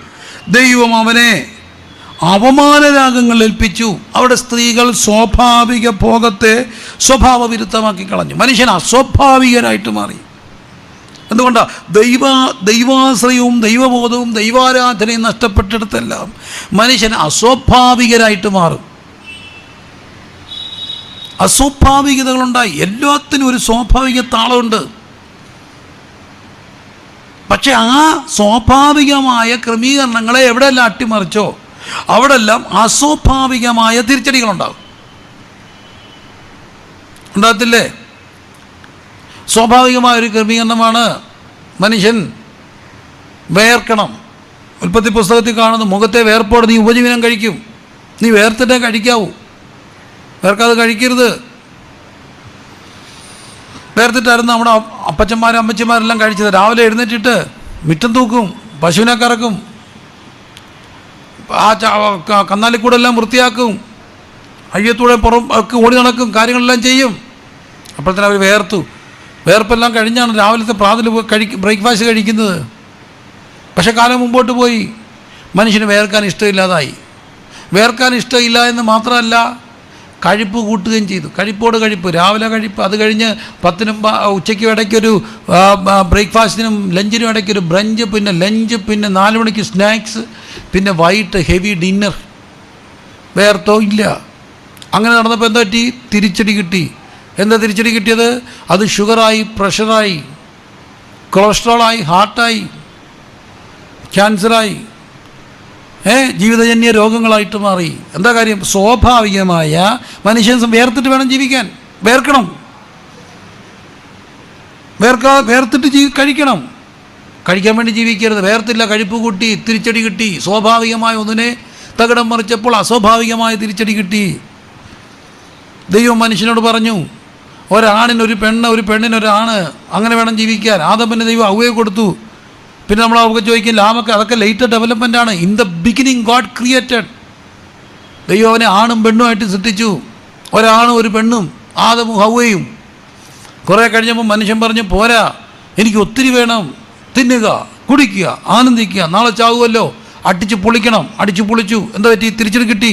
ദൈവം അവനെ അവമാനരാഗങ്ങൾ ഏൽപ്പിച്ചു. അവിടെ സ്ത്രീകൾ സ്വാഭാവിക ഭോഗത്തെ സ്വഭാവവിരുദ്ധമാക്കി കളഞ്ഞു. മനുഷ്യൻ അസ്വാഭാവികനായിട്ട് മാറി. എന്തുകൊണ്ടാണ്? ദൈവാശ്രയവും ദൈവബോധവും ദൈവാരാധനയും നഷ്ടപ്പെട്ടിടത്തെല്ലാം മനുഷ്യൻ അസ്വാഭാവികരായിട്ട് മാറും. അസ്വാഭാവികതകളുണ്ടായി. എല്ലാത്തിനും ഒരു സ്വാഭാവിക താളമുണ്ട്. പക്ഷെ ആ സ്വാഭാവികമായ ക്രമീകരണങ്ങളെ എവിടെയെല്ലാം അട്ടിമറിച്ചോ അവിടെല്ലാം അസ്വാഭാവികമായ തിരിച്ചടികളുണ്ടാകും. ഉണ്ടാകത്തില്ലേ? സ്വാഭാവികമായൊരു ക്രമീകരണമാണ് മനുഷ്യൻ വേർക്കണം. ഉൽപ്പത്തി പുസ്തകത്തിൽ കാണുന്നു, മുഖത്തെ വേർപ്പോടെ നീ ഉപജീവനം കഴിക്കും. നീ വേർത്തിട്ടേ കഴിക്കാവൂ, വേർക്കാതെ കഴിക്കരുത്. വേർത്തിട്ടായിരുന്നു നമ്മുടെ അപ്പച്ചന്മാരും അമ്മച്ചിമാരെല്ലാം കഴിച്ചത്. രാവിലെ എഴുന്നേറ്റിട്ട് മിറ്റം തൂക്കും, പശുവിനെ കറക്കും, ആ കന്നാലിക്കൂടെല്ലാം വൃത്തിയാക്കും, അയ്യത്തൂടെ പുറം ഒക്കെ ഓടി നടക്കും, കാര്യങ്ങളെല്ലാം ചെയ്യും. അപ്പോഴത്തേനും അവർ വേർത്തു. വേർപ്പെല്ലാം കഴിഞ്ഞാണ് രാവിലത്തെ ബ്രേക്ക്ഫാസ്റ്റ് കഴിക്കുന്നത്. പക്ഷെ കാലം മുമ്പോട്ട് പോയി, മനുഷ്യന് വേർക്കാൻ ഇഷ്ടമില്ലാതായി. വേർക്കാൻ ഇഷ്ടമില്ല എന്ന് മാത്രമല്ല, കഴിപ്പ് കൂട്ടുകയും ചെയ്തു. കഴിപ്പോട് കഴിപ്പ്, രാവിലെ കഴിപ്പ്, അത് കഴിഞ്ഞ് 10-നും ഉച്ചയ്ക്കും ഇടയ്ക്കൊരു ബ്രേക്ക്ഫാസ്റ്റിനും ലഞ്ചിനും ഇടയ്ക്കൊരു ബ്രഞ്ച്, പിന്നെ ലഞ്ച്, പിന്നെ 4 മണിക്ക് സ്നാക്സ്, പിന്നെ വൈകിട്ട് ഹെവി ഡിന്നർ. വേർത്തോ ഇല്ല. അങ്ങനെ നടന്നപ്പോൾ എന്താ പറ്റി? തിരിച്ചടി കിട്ടി. എന്താ തിരിച്ചടി കിട്ടിയത്? അത് ഷുഗറായി, പ്രഷറായി, കൊളസ്ട്രോളായി, ഹാർട്ടായി, ക്യാൻസറായി, ജീവിതജന്യ രോഗങ്ങളായിട്ട് മാറി. എന്താ കാര്യം? സ്വാഭാവികമായ മനുഷ്യൻ വേർത്തിട്ട് വേണം ജീവിക്കാൻ. വേർക്കണം, വേർത്തിട്ട് കഴിക്കണം. കഴിക്കാൻ വേണ്ടി ജീവിക്കരുത്. വേർത്തില്ല, കഴിപ്പ് കൂട്ടി, തിരിച്ചടി കിട്ടി. സ്വാഭാവികമായ ഒന്നിനെ തകിടം മറിച്ചപ്പോൾ അസ്വാഭാവികമായ തിരിച്ചടി കിട്ടി. ദൈവം മനുഷ്യനോട് പറഞ്ഞു, ഒരാണിനൊരു പെണ്ണ്, ഒരു പെണ്ണിനൊരാണ്, അങ്ങനെ വേണം ജീവിക്കാൻ. ആദമിന് ദൈവം ഹവ്വയെ കൊടുത്തു. പിന്നെ നമ്മൾ അവർക്ക് ചോദിക്കും, ലാമൊക്കെ അതൊക്കെ ലേറ്റർ ഡെവലപ്മെൻ്റ് ആണ്. In the beginning God created. ദൈവം അവനെ ആണും പെണ്ണുമായിട്ട് സൃഷ്ടിച്ചു. ഒരാണും ഒരു പെണ്ണും, ആദമും ഹവ്വയും. കുറേ കഴിഞ്ഞപ്പോൾ മനുഷ്യൻ പറഞ്ഞു, പോരാ, എനിക്ക് ഒത്തിരി വേണം. തിന്നുക, കുടിക്കുക, ആനന്ദിക്കുക, നാളെ ചാവുമല്ലോ, അടിച്ചു പൊളിക്കണം. അടിച്ചു പൊളിച്ചു. എന്താ പറ്റി? തിരിച്ചടി കിട്ടി.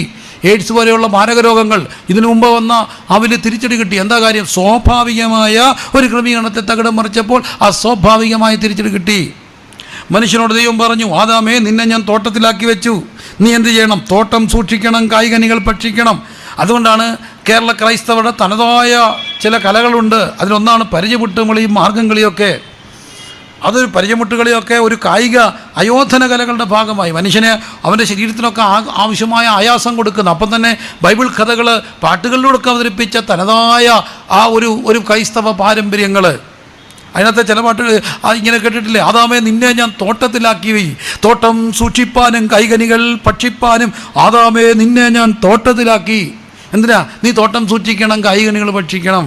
എയ്ഡ്സ് പോലെയുള്ള മാരക രോഗങ്ങൾ ഇതിനു മുമ്പ് വന്ന അവന് തിരിച്ചടി കിട്ടി. എന്താ കാര്യം? സ്വാഭാവികമായ ഒരു ക്രമീകരണത്തെ തകിടം മറിച്ചപ്പോൾ അസ്വാഭാവികമായ തിരിച്ചടി കിട്ടി. മനുഷ്യനോട് ദൈവം പറഞ്ഞു, ആദാമേ, നിന്നെ ഞാൻ തോട്ടത്തിലാക്കി വെച്ചു. നീ എന്ത് ചെയ്യണം? തോട്ടം സൂക്ഷിക്കണം, കായ്കനികൾ ഭക്ഷിക്കണം. അതുകൊണ്ടാണ് കേരള ക്രൈസ്തവരുടെ തനതായ ചില കലകളുണ്ട്. അതിലൊന്നാണ് പരിചമുട്ടുകളിയും മാർഗംകളിയൊക്കെ. അതൊരു പരിചമുട്ടുകളിയൊക്കെ ഒരു കായിക അയോധന കലകളുടെ ഭാഗമായി മനുഷ്യന് അവൻ്റെ ശരീരത്തിനൊക്കെ ആവശ്യമായ ആയാസം കൊടുക്കുന്ന, അപ്പം തന്നെ ബൈബിൾ കഥകൾ പാട്ടുകളിലൂടെ അവതരിപ്പിച്ച തനതായ ആ ഒരു ക്രൈസ്തവ പാരമ്പര്യങ്ങൾ. അതിനകത്തെ ചില പാട്ടുകൾ ഇങ്ങനെ കേട്ടിട്ടില്ലേ? ആദാമേ, നിന്നെ ഞാൻ തോട്ടത്തിലാക്കി വൈ, തോട്ടം സൂക്ഷിപ്പാനും കൈകനികൾ ഭക്ഷിപ്പാനും. ആദാമേ, നിന്നെ ഞാൻ തോട്ടത്തിലാക്കി. എന്തിനാ? നീ തോട്ടം സൂക്ഷിക്കണം, കൈകനികൾ ഭക്ഷിക്കണം.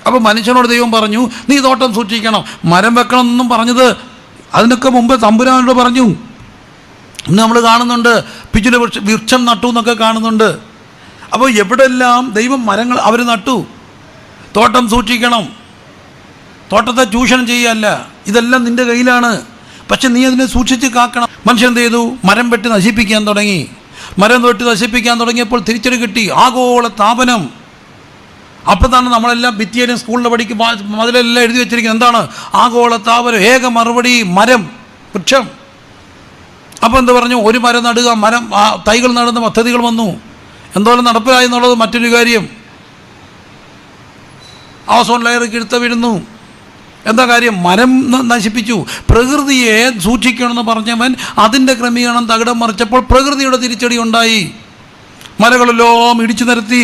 അപ്പോൾ മനുഷ്യനോട് ദൈവം പറഞ്ഞു, നീ തോട്ടം സൂക്ഷിക്കണം. മരം വെക്കണം എന്നും പറഞ്ഞത് അതിനൊക്കെ മുമ്പ് തമ്പുരാനോട് പറഞ്ഞു. ഇന്ന് നമ്മൾ കാണുന്നുണ്ട്, പിച്ചിലെ വൃക്ഷം നട്ടു എന്നൊക്കെ കാണുന്നുണ്ട്. അപ്പോൾ എവിടെല്ലാം ദൈവം മരങ്ങൾ അവർ നട്ടു. തോട്ടം സൂക്ഷിക്കണം, തോട്ടത്തെ ചൂഷണം ചെയ്യല്ല, ഇതെല്ലാം നിൻ്റെ കയ്യിലാണ്. പക്ഷെ നീ അതിനെ സൂക്ഷിച്ച് കാക്കണം. മനുഷ്യൻ എന്ത് ചെയ്തു? മരം വെട്ടി നശിപ്പിക്കാൻ തുടങ്ങി. മരം വെട്ടി നശിപ്പിക്കാൻ തുടങ്ങിയപ്പോൾ തിരിച്ചടി കിട്ടി. ആഗോള താപനം. അപ്പോൾ തന്നെ നമ്മളെല്ലാം ഭിത്തിയിലും സ്കൂളിൽ മതിലെല്ലാം എഴുതി വെച്ചിരിക്കുന്നത് എന്താണ്? ആഗോള താപനം. ഏക മറുപടി മരം, വൃക്ഷം. അപ്പോൾ എന്ത് പറഞ്ഞു? ഒരു മരം നടുക, മരം തൈകൾ നടുന്ന പദ്ധതികൾ വന്നു. എന്തോരം നടപ്പിലായി എന്നുള്ളത് മറ്റൊരു കാര്യം. ഓസോൺ ലെയർ കിഴുത്ത വീഴുന്നു. എന്താ കാര്യം? മരം നശിപ്പിച്ചു. പ്രകൃതിയെ സൂക്ഷിക്കണമെന്ന് പറഞ്ഞവൻ അതിൻ്റെ ക്രമീകരണം തകിടം മറിച്ചപ്പോൾ പ്രകൃതിയുടെ തിരിച്ചടി ഉണ്ടായി. മലകളെല്ലാം ഇടിച്ചു നിരത്തി,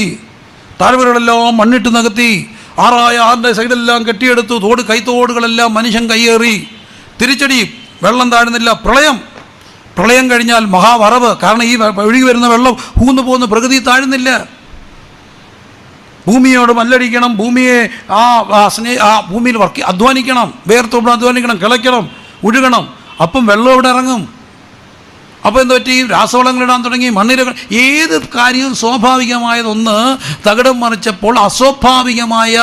താഴ്വരകളെല്ലാം മണ്ണിട്ട് നികത്തി, ആറിൻ്റെ സൈഡെല്ലാം കെട്ടിയെടുത്തു, കൈത്തോടുകളെല്ലാം മനുഷ്യൻ കയ്യേറി. തിരിച്ചടി, വെള്ളം താഴുന്നില്ല. പ്രളയം കഴിഞ്ഞാൽ മഹാവറവ്. കാരണം ഈ ഒഴുകി വരുന്ന വെള്ളം ഊന്നു പോകുന്ന പ്രകൃതി താഴുന്നില്ല. ഭൂമിയോട് മല്ലടിക്കണം, ഭൂമിയെ ഭൂമിയിൽ അധ്വാനിക്കണം, വേർത്തോട് അധ്വാനിക്കണം, കിളയ്ക്കണം, ഒഴുകണം. അപ്പം വെള്ളം ഇവിടെ ഇറങ്ങും. അപ്പോൾ എന്ത് പറ്റി? രാസവളങ്ങളിടാൻ തുടങ്ങി, മണ്ണിരകൾ. ഏത് കാര്യവും സ്വാഭാവികമായതൊന്ന് തകിടം മറിച്ചപ്പോൾ അസ്വാഭാവികമായ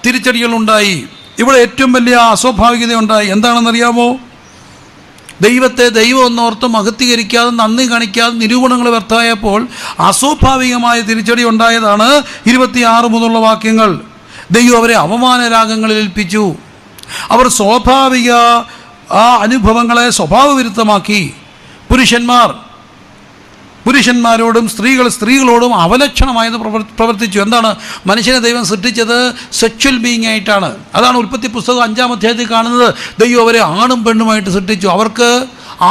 തിരിച്ചടികളുണ്ടായി. ഇവിടെ ഏറ്റവും വലിയ അസ്വാഭാവികത ഉണ്ടായി. എന്താണെന്നറിയാമോ? ദൈവത്തെ ദൈവം എന്നോർത്ത് മഹത്വീകരിക്കാതെ നന്ദി കാണിക്കാതെ നിരൂപണങ്ങൾ വ്യർത്ഥമായപ്പോൾ അസ്വാഭാവികമായ തിരിച്ചടി ഉണ്ടായതാണ് 26 മുതലുള്ള വാക്യങ്ങൾ. ദൈവം അവരെ അപമാനരാഗങ്ങളിൽ ഏൽപ്പിച്ചു. അവർ സ്വാഭാവിക ആ അനുഭവങ്ങളെ സ്വഭാവവിരുദ്ധമാക്കി. പുരുഷന്മാരോടും സ്ത്രീകളോടും അവലക്ഷണമായത് പ്രവർത്തിച്ചു. എന്താണ്? മനുഷ്യനെ ദൈവം സൃഷ്ടിച്ചത് സെക്ഷൽ ബീയിങ് ആയിട്ടാണ്. അതാണ് ഉൽപ്പത്തി പുസ്തകം 5-ാം അധ്യായത്തിൽ കാണുന്നത്. ദൈവം അവരെ ആണും പെണ്ണുമായിട്ട് സൃഷ്ടിച്ചു. അവർക്ക്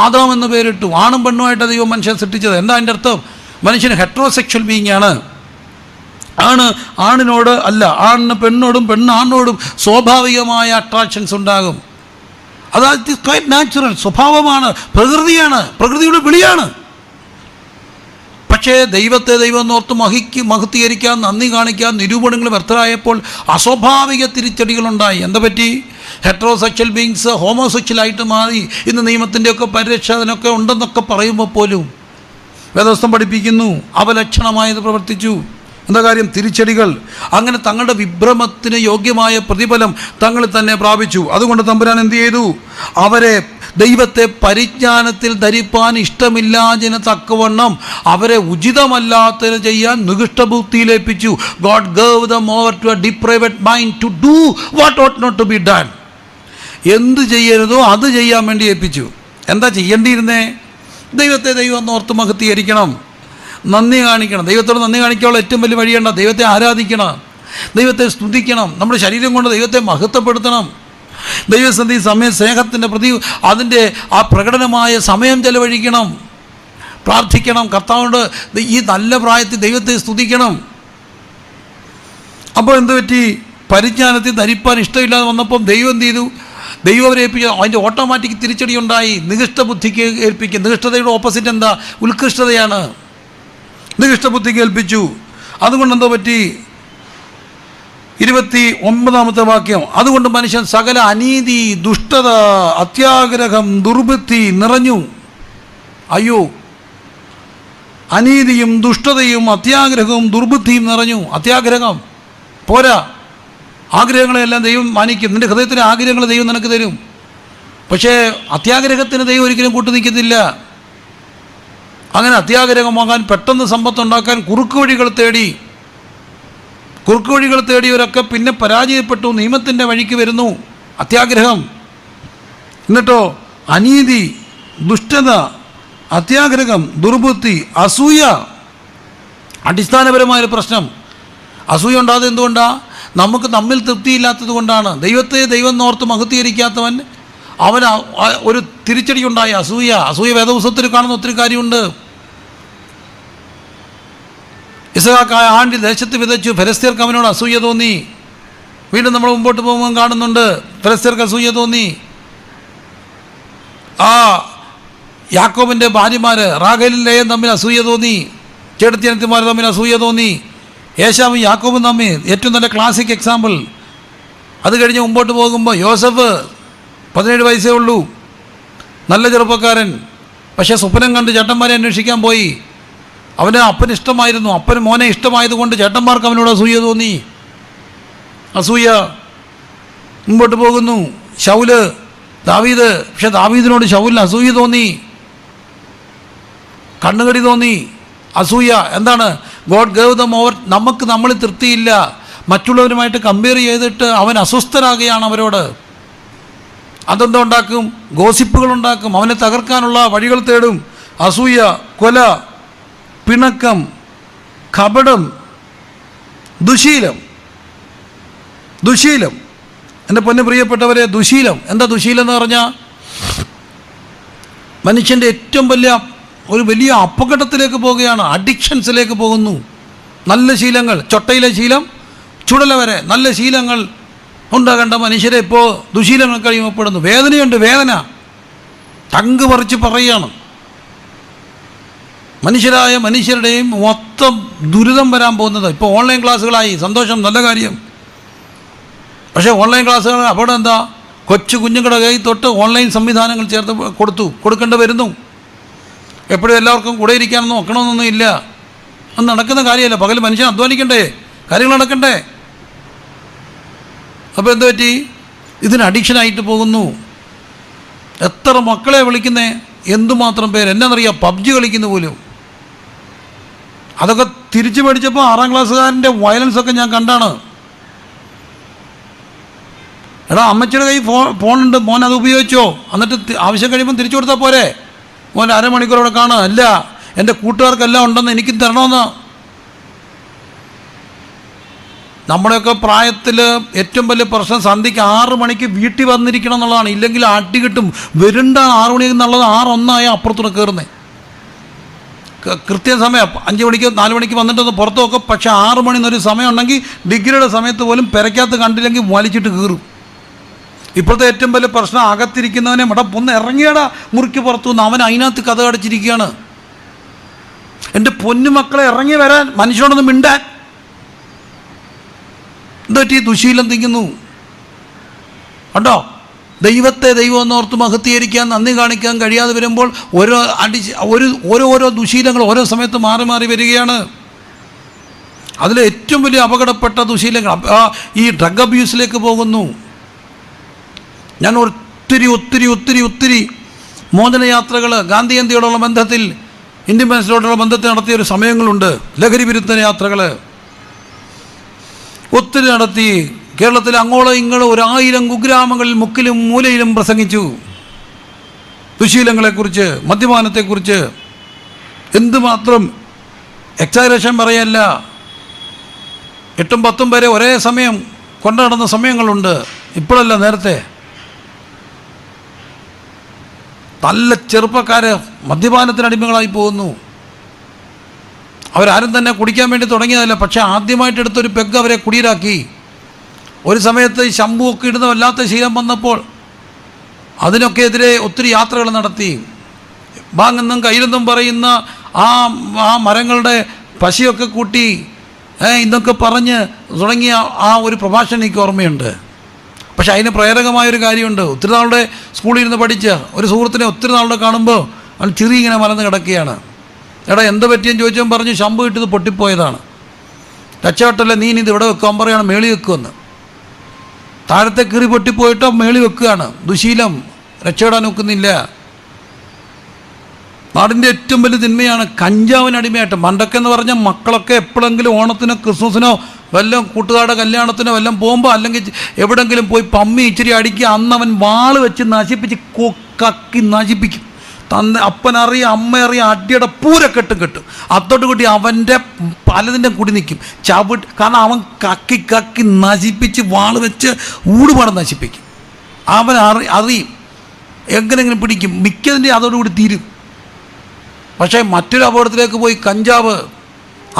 ആദാം എന്ന് പേരിട്ടു. ആണും പെണ്ണുമായിട്ട് ദൈവം മനുഷ്യനെ സൃഷ്ടിച്ചത്. എന്താ അതിൻ്റെ അർത്ഥം? മനുഷ്യൻ ഹെട്രോസെക്ഷൽ ബീയിങ് ആണ്. ആണിനോട് അല്ല, ആണിന് പെണ്ണോടും പെണ്ണാണിനോടും സ്വാഭാവികമായ അട്രാക്ഷൻസ് ഉണ്ടാകും. അത് ക്വൈറ്റ് നാച്ചുറൽ, സ്വഭാവമാണ്, പ്രകൃതിയാണ്, പ്രകൃതിയുടെ വിളിയാണ്. പക്ഷേ ദൈവത്തെ ദൈവം എന്നോർത്ത് മഹത്വീകരിക്കാൻ നന്ദി കാണിക്കാൻ നിരൂപണങ്ങൾ വ്യർത്ഥരായപ്പോൾ അസ്വാഭാവിക തിരിച്ചടികളുണ്ടായി. എന്താ പറ്റി? ഹെട്രോസെക്ഷൽ ബീങ്സ് ഹോമോസെക്ഷലായിട്ട് മാറി. ഇന്ന് നിയമത്തിൻ്റെയൊക്കെ പരിരക്ഷ അതിനൊക്കെ ഉണ്ടെന്നൊക്കെ പറയുമ്പോൾ പോലും വേദപുസ്തകം പഠിപ്പിക്കുന്നു അപലക്ഷണമായത് പ്രവർത്തിച്ചു. എന്താ കാര്യം? തിരിച്ചടികൾ. അങ്ങനെ തങ്ങളുടെ വിഭ്രമത്തിന് യോഗ്യമായ പ്രതിഫലം തങ്ങളിൽ തന്നെ പ്രാപിച്ചു. അതുകൊണ്ട് തമ്പുരാൻ എന്ത് ചെയ്തു? അവരെ ദൈവത്തെ പരിജ്ഞാനത്തിൽ ധരിപ്പാൻ ഇഷ്ടമില്ലാതിന് തക്കവണ്ണം അവരെ ഉചിതമല്ലാത്തതിന് ചെയ്യാൻ നികൃഷ്ടബുദ്ധിയിലേൽപ്പിച്ചു. God gave them over to a depraved mind to do what ought not to be done. എന്ത് ചെയ്യരുതോ അത് ചെയ്യാൻ വേണ്ടി ഏൽപ്പിച്ചു. എന്താ ചെയ്യേണ്ടിയിരുന്നേ? ദൈവത്തെ ദൈവം എന്നോർത്ത് മഹത്വീകരിക്കണം, നന്ദി കാണിക്കണം. ദൈവത്തോട് നന്ദി കാണിക്കാനുള്ള ഏറ്റവും വലിയ വഴിയുണ്ട. ദൈവത്തെ ആരാധിക്കണം, ദൈവത്തെ സ്തുതിക്കണം, നമ്മുടെ ശരീരം കൊണ്ട് ദൈവത്തെ മഹത്വപ്പെടുത്തണം. ദൈവസന്ധി സ്നേഹത്തിൻ്റെ അതിൻ്റെ ആ പ്രകടനമായ സമയം ചെലവഴിക്കണം, പ്രാർത്ഥിക്കണം, കർത്താവിനോട് ഈ നല്ല പ്രായത്തിൽ ദൈവത്തെ സ്തുതിക്കണം. അപ്പോൾ എന്ത് പറ്റി? പരിജ്ഞാനത്തിൽ ധരിപ്പാൻ ഇഷ്ടമില്ലാതെ വന്നപ്പം ദൈവം എന്ത് ചെയ്തു? ദൈവം അവരെ ഏൽപ്പിക്കുക. അതിൻ്റെ ഓട്ടോമാറ്റിക് തിരിച്ചടി ഉണ്ടായി. നികൃഷ്ട ബുദ്ധിക്ക് ഏൽപ്പിക്കുക. നികൃഷ്ടതയുടെ ഓപ്പോസിറ്റ് എന്താ? ഉത്കൃഷ്ടതയാണ്. നികൃഷ്ട ബുദ്ധിക്ക് ഏൽപ്പിച്ചു. അതുകൊണ്ട് എന്തോ പറ്റി? 29-ാമത്തെ വാക്യം. അതുകൊണ്ട് മനുഷ്യൻ സകല അനീതി, ദുഷ്ടത, അത്യാഗ്രഹം, ദുർബുദ്ധി നിറഞ്ഞു. അയ്യോ, അനീതിയും ദുഷ്ടതയും അത്യാഗ്രഹവും ദുർബുദ്ധിയും നിറഞ്ഞു. അത്യാഗ്രഹം പോരാ, ആഗ്രഹങ്ങളെല്ലാം ദൈവം മാനിക്കും. നിൻ്റെ ഹൃദയത്തിലെ ആഗ്രഹങ്ങൾ ദൈവം നിനക്ക് തരും. പക്ഷേ അത്യാഗ്രഹത്തിന് ദൈവം ഒരിക്കലും കൂട്ടു നിൽക്കത്തില്ല. അങ്ങനെ അത്യാഗ്രഹമാകാൻ, പെട്ടെന്ന് സമ്പത്തുണ്ടാക്കാൻ കുറുക്ക് വഴികൾ തേടിയവരൊക്കെ പിന്നെ പരാജയപ്പെട്ടു, നിയമത്തിൻ്റെ വഴിക്ക് വരുന്നു. അത്യാഗ്രഹം. എന്നിട്ടോ അനീതി, ദുഷ്ടത, അത്യാഗ്രഹം, ദുർബുദ്ധി, അസൂയ. അടിസ്ഥാനപരമായൊരു പ്രശ്നം. അസൂയ ഉണ്ടാകുന്നത് എന്തുകൊണ്ടാണ്? നമുക്ക് നമ്മിൽ തൃപ്തിയില്ലാത്തത് കൊണ്ടാണ്. ദൈവത്തെ ദൈവം ഓർത്ത് മഹത്വീകരിക്കാത്തവൻ അവന് ഒരു തിരിച്ചടി ഉണ്ടായി. അസൂയ വേദപുസ്തകത്തിൽ കാണുന്ന ഒത്തിരി കാര്യമുണ്ട്. ഇസ്ഹാക്ക് ആണ്ടി ദേശത്ത് വിതച്ചു. ഫെലിസ്ത്യർക്ക് അവനോട് അസൂയ തോന്നി. വീണ്ടും നമ്മൾ മുമ്പോട്ട് പോകുമ്പോൾ കാണുന്നുണ്ട് ഫെലിസ്ത്യർക്ക് അസൂയ തോന്നി. യാക്കോബിൻ്റെ ഭാര്യമാർ റാഖേലും ലേയും തമ്മിൽ അസൂയ തോന്നി. ചേട്ടത്തിയനത്തിമാർ തമ്മിൽ അസൂയ തോന്നി. ഏശാവും യാക്കോബും തമ്മിൽ ഏറ്റവും നല്ല ക്ലാസിക് എക്സാമ്പിൾ. അത് കഴിഞ്ഞ് മുമ്പോട്ട് പോകുമ്പോൾ യോസഫ് 17 വയസ്സേ ഉള്ളൂ, നല്ല ചെറുപ്പക്കാരൻ. പക്ഷേ സ്വപ്നം കണ്ട് ചേട്ടന്മാരെ അന്വേഷിക്കാൻ പോയി. അവന് അപ്പന് ഇഷ്ടമായിരുന്നു. അപ്പന് മോനെ ഇഷ്ടമായതുകൊണ്ട് ചേട്ടന്മാർക്ക് അവനോട് അസൂയ തോന്നി. അസൂയ. മുമ്പോട്ട് പോകുന്നു. ശൗല്, ദാവീദ്. പക്ഷെ ദാവീദിനോട് ശൗലിന് അസൂയ തോന്നി, കണ്ണുകടി തോന്നി. അസൂയ. എന്താണ്? God gave dum over. നമ്മളിൽ തൃപ്തിയില്ല. മറ്റുള്ളവരുമായിട്ട് കമ്പയർ ചെയ്തിട്ട് അവൻ അസ്വസ്ഥനാകുകയാണ് അവരോട്. അതെന്തോ ഉണ്ടാക്കും? ഗോസിപ്പുകളുണ്ടാക്കും. അവനെ തകർക്കാനുള്ള വഴികൾ തേടും. അസൂയ, കൊല, പിണക്കം, കപടം, ദുശീലം. എൻ്റെ പൊന്നു പ്രിയപ്പെട്ടവരെ, ദുശീലം. എന്താ ദുശീലം എന്ന് പറഞ്ഞാൽ? മനുഷ്യൻ്റെ ഏറ്റവും വലിയ അപകടത്തിലേക്ക് പോവുകയാണ്. അഡിക്ഷൻസിലേക്ക് പോകുന്നു. നല്ല ശീലങ്ങൾ, ചൊട്ടയിലെ ശീലം ചുടല വരെ നല്ല ശീലങ്ങൾ ഉണ്ടാകേണ്ട മനുഷ്യരെ ഇപ്പോൾ ദുശീലങ്ങൾ കഴിയുമ്പോഴപ്പെടുന്നു. വേദനയുണ്ട്, വേദന തങ്ക് പറിച്ച് പറയുകയാണ്. മനുഷ്യരുടെയും മൊത്തം ദുരിതം വരാൻ പോകുന്നത്. ഇപ്പോൾ ഓൺലൈൻ ക്ലാസ്സുകളായി. സന്തോഷം, നല്ല കാര്യം. പക്ഷേ ഓൺലൈൻ ക്ലാസ്സുകൾ അവിടെ എന്താ? കുഞ്ഞുങ്ങളുടെ കയ്യിൽ തൊട്ട് ഓൺലൈൻ സംവിധാനങ്ങൾ ചേർത്ത് കൊടുക്കേണ്ടി വരുന്നു. എപ്പോഴും എല്ലാവർക്കും കൂടെ ഇരിക്കാനൊന്നും നോക്കണമെന്നൊന്നും ഇല്ല. അത് നടക്കുന്ന കാര്യമല്ല. പകൽ മനുഷ്യൻ അധ്വാനിക്കണ്ടേ, കാര്യങ്ങൾ നടക്കണ്ടേ. അപ്പോൾ എന്ത് പറ്റി? ഇതിന് അഡിക്ഷനായിട്ട് പോകുന്നു. എത്ര മക്കളെ വിളിക്കുന്നേ, എന്തുമാത്രം പേര്. എന്നാന്നറിയാം, പബ്ജി കളിക്കുന്ന പോലും. അതൊക്കെ തിരിച്ചു പഠിച്ചപ്പോൾ 6ാം ക്ലാസ്സുകാരൻ്റെ വയലൻസൊക്കെ ഞാൻ കണ്ടാണ്. എടാ, അമ്മച്ചിയുടെ കൈ ഫോണുണ്ട്, മോൻ അത് ഉപയോഗിച്ചോ, എന്നിട്ട് ആവശ്യം കഴിയുമ്പോൾ തിരിച്ചു കൊടുത്താൽ പോരെ. മോൻ അരമണിക്കൂറോടെ കാണുക. അല്ല, എൻ്റെ കൂട്ടുകാർക്കെല്ലാം ഉണ്ടെന്ന് എനിക്കും തരണമെന്ന്. നമ്മുടെയൊക്കെ പ്രായത്തിൽ ഏറ്റവും വലിയ പ്രശ്നം സന്ധ്യയ്ക്ക് 6 മണിക്ക് വീട്ടിൽ വന്നിരിക്കണം എന്നുള്ളതാണ്. ഇല്ലെങ്കിൽ അടി കിട്ടും. വരുണ്ട 6 മണി എന്നുള്ളത് 6:01 അപ്പുറത്തൂടെ കയറുന്നേ. കൃത്യസമയം 5 മണിക്ക് 4 മണിക്ക് വന്നിട്ടൊന്ന് പുറത്ത് നോക്കും. പക്ഷേ 6 മണി എന്നൊരു സമയം ഉണ്ടെങ്കിൽ ഡിഗ്രിയുടെ സമയത്ത് പോലും പെരയ്ക്കകത്ത് കണ്ടില്ലെങ്കിൽ വലിച്ചിട്ട് കീറും. ഇപ്പോഴത്തെ ഏറ്റവും വലിയ പ്രശ്നം അകത്തിരിക്കുന്നവനെ ഒന്ന് ഇറങ്ങിയടാ മുറിക്ക് പുറത്തു നിന്ന്, അവൻ അതിനകത്ത് കഥ അടച്ചിരിക്കുകയാണ്. എൻ്റെ പൊന്നുമക്കളെ ഇറങ്ങി വരാൻ, മനുഷ്യനോടൊന്ന് മിണ്ടാൻ. എന്താ ദുശീലം തിങ്ങുന്നു കണ്ടോ? ദൈവത്തെ ദൈവം എന്നോർത്ത് മഹത്വീകരിക്കാൻ, നന്ദി കാണിക്കാൻ കഴിയാതെ വരുമ്പോൾ ഓരോ ദുശീലങ്ങൾ ഓരോ സമയത്ത് മാറി മാറി വരികയാണ്. അതിൽ ഏറ്റവും വലിയ അപകടപ്പെട്ട ദുശീലങ്ങൾ ഈ ഡ്രഗ് അബ്യൂസിലേക്ക് പോകുന്നു. ഞാൻ ഒത്തിരി മോചനയാത്രകൾ ഗാന്ധി ജയന്തിയോടുള്ള ബന്ധത്തിൽ, ഇൻഡിപെൻഡൻസിനോടുള്ള ബന്ധത്തിൽ നടത്തിയ ഒരു സമയങ്ങളുണ്ട്. ലഹരി വിരുദ്ധ യാത്രകൾ ഒത്തിരി നടത്തി. കേരളത്തിൽ അങ്ങോളം ഇങ്ങോളം 1000 കുഗ്രാമങ്ങളിൽ മുക്കിലും മൂലയിലും പ്രസംഗിച്ചു. ദുശീലങ്ങളെക്കുറിച്ച്, മദ്യപാനത്തെക്കുറിച്ച്. എന്തുമാത്രം എക്സാജറേഷൻ പറയല്ല. 8ഉം 10ഉം വരെ ഒരേ സമയം കൊണ്ടു നടന്ന സമയങ്ങളുണ്ട്. ഇപ്പോഴല്ല, നേരത്തെ. നല്ല ചെറുപ്പക്കാർ മദ്യപാനത്തിന് അടിമകളായി പോകുന്നു. അവരാരും തന്നെ കുടിക്കാൻ വേണ്ടി തുടങ്ങിയതല്ല, പക്ഷേ ആദ്യമായിട്ട് എടുത്തൊരു പെഗ് അവരെ കുടിയിലാക്കി. ഒരു സമയത്ത് ഈ ശംഭുവൊക്കെ ഇടുന്ന വല്ലാത്ത ശീലം വന്നപ്പോൾ അതിനൊക്കെ എതിരെ ഒത്തിരി യാത്രകൾ നടത്തി. ബാങ്ങെന്നും കയ്യിലെന്നും പറയുന്ന ആ മരങ്ങളുടെ പശയൊക്കെ കൂട്ടി ഇതൊക്കെ പറഞ്ഞ് തുടങ്ങിയ ആ ഒരു പ്രഭാഷണം എനിക്ക് ഓർമ്മയുണ്ട്. പക്ഷെ അതിന് പ്രേരകമായൊരു കാര്യമുണ്ട്. ഒത്തിരി നാളുടെ സ്കൂളിൽ ഇരുന്ന് പഠിച്ച ഒരു സുഹൃത്തിനെ ഒത്തിരി നാളുടെ കാണുമ്പോൾ അവൻ ചിറി ഇങ്ങനെ മലന്ന് കിടക്കുകയാണ്. എടാ എന്ത് പറ്റിയെന്ന് ചോദിച്ചാൽ പറഞ്ഞു, ശംഭു ഇട്ടത് പൊട്ടിപ്പോയതാണ്. രക്ഷപ്പെട്ടല്ലേ, നീ ഇത് ഇവിടെ വെക്കാൻ പറയുകയാണ്, മേളി വെക്കുമെന്ന്. താഴത്തെ കീറി പൊട്ടിപ്പോയിട്ടോ മേളി വെക്കുകയാണ്. ദുശീലം, രക്ഷപ്പെടാൻ ഒക്കുന്നില്ല. നാടിൻ്റെ ഏറ്റവും വലിയ തിന്മയാണ് കഞ്ചാവിന് അടിമയായിട്ട്. പണ്ടൊക്കെയെന്ന് പറഞ്ഞാൽ മക്കളൊക്കെ എപ്പോഴെങ്കിലും ഓണത്തിനോ ക്രിസ്മസിനോ വല്ലതും കൂട്ടുകാരുടെ കല്യാണത്തിനോ വല്ലതും പോകുമ്പോൾ, അല്ലെങ്കിൽ എവിടെയെങ്കിലും പോയി പമ്മി ഇച്ചിരി അടിക്കുക, അന്ന് അവൻ വാള് വെച്ച് നശിപ്പിച്ച് കക്കി നശിപ്പിക്കും. അപ്പനറിയാം, അമ്മയറിയാം, അടിയുടെ പൂരക്കെട്ടും കെട്ടും. അതോട് കൂടി അവൻ്റെ പലതിൻ്റെ കൂടി നിൽക്കും കാരണം അവൻ കക്കി നശിപ്പിച്ച് വാള് വെച്ച് ഊടുപാടം നശിപ്പിക്കും. അവൻ അറിയും, എങ്ങനെങ്കിലും പിടിക്കും, മിക്കതിൻ്റെ അതോടുകൂടി തീരും. പക്ഷേ മറ്റൊരു അപകടത്തിലേക്ക് പോയി. കഞ്ചാവ്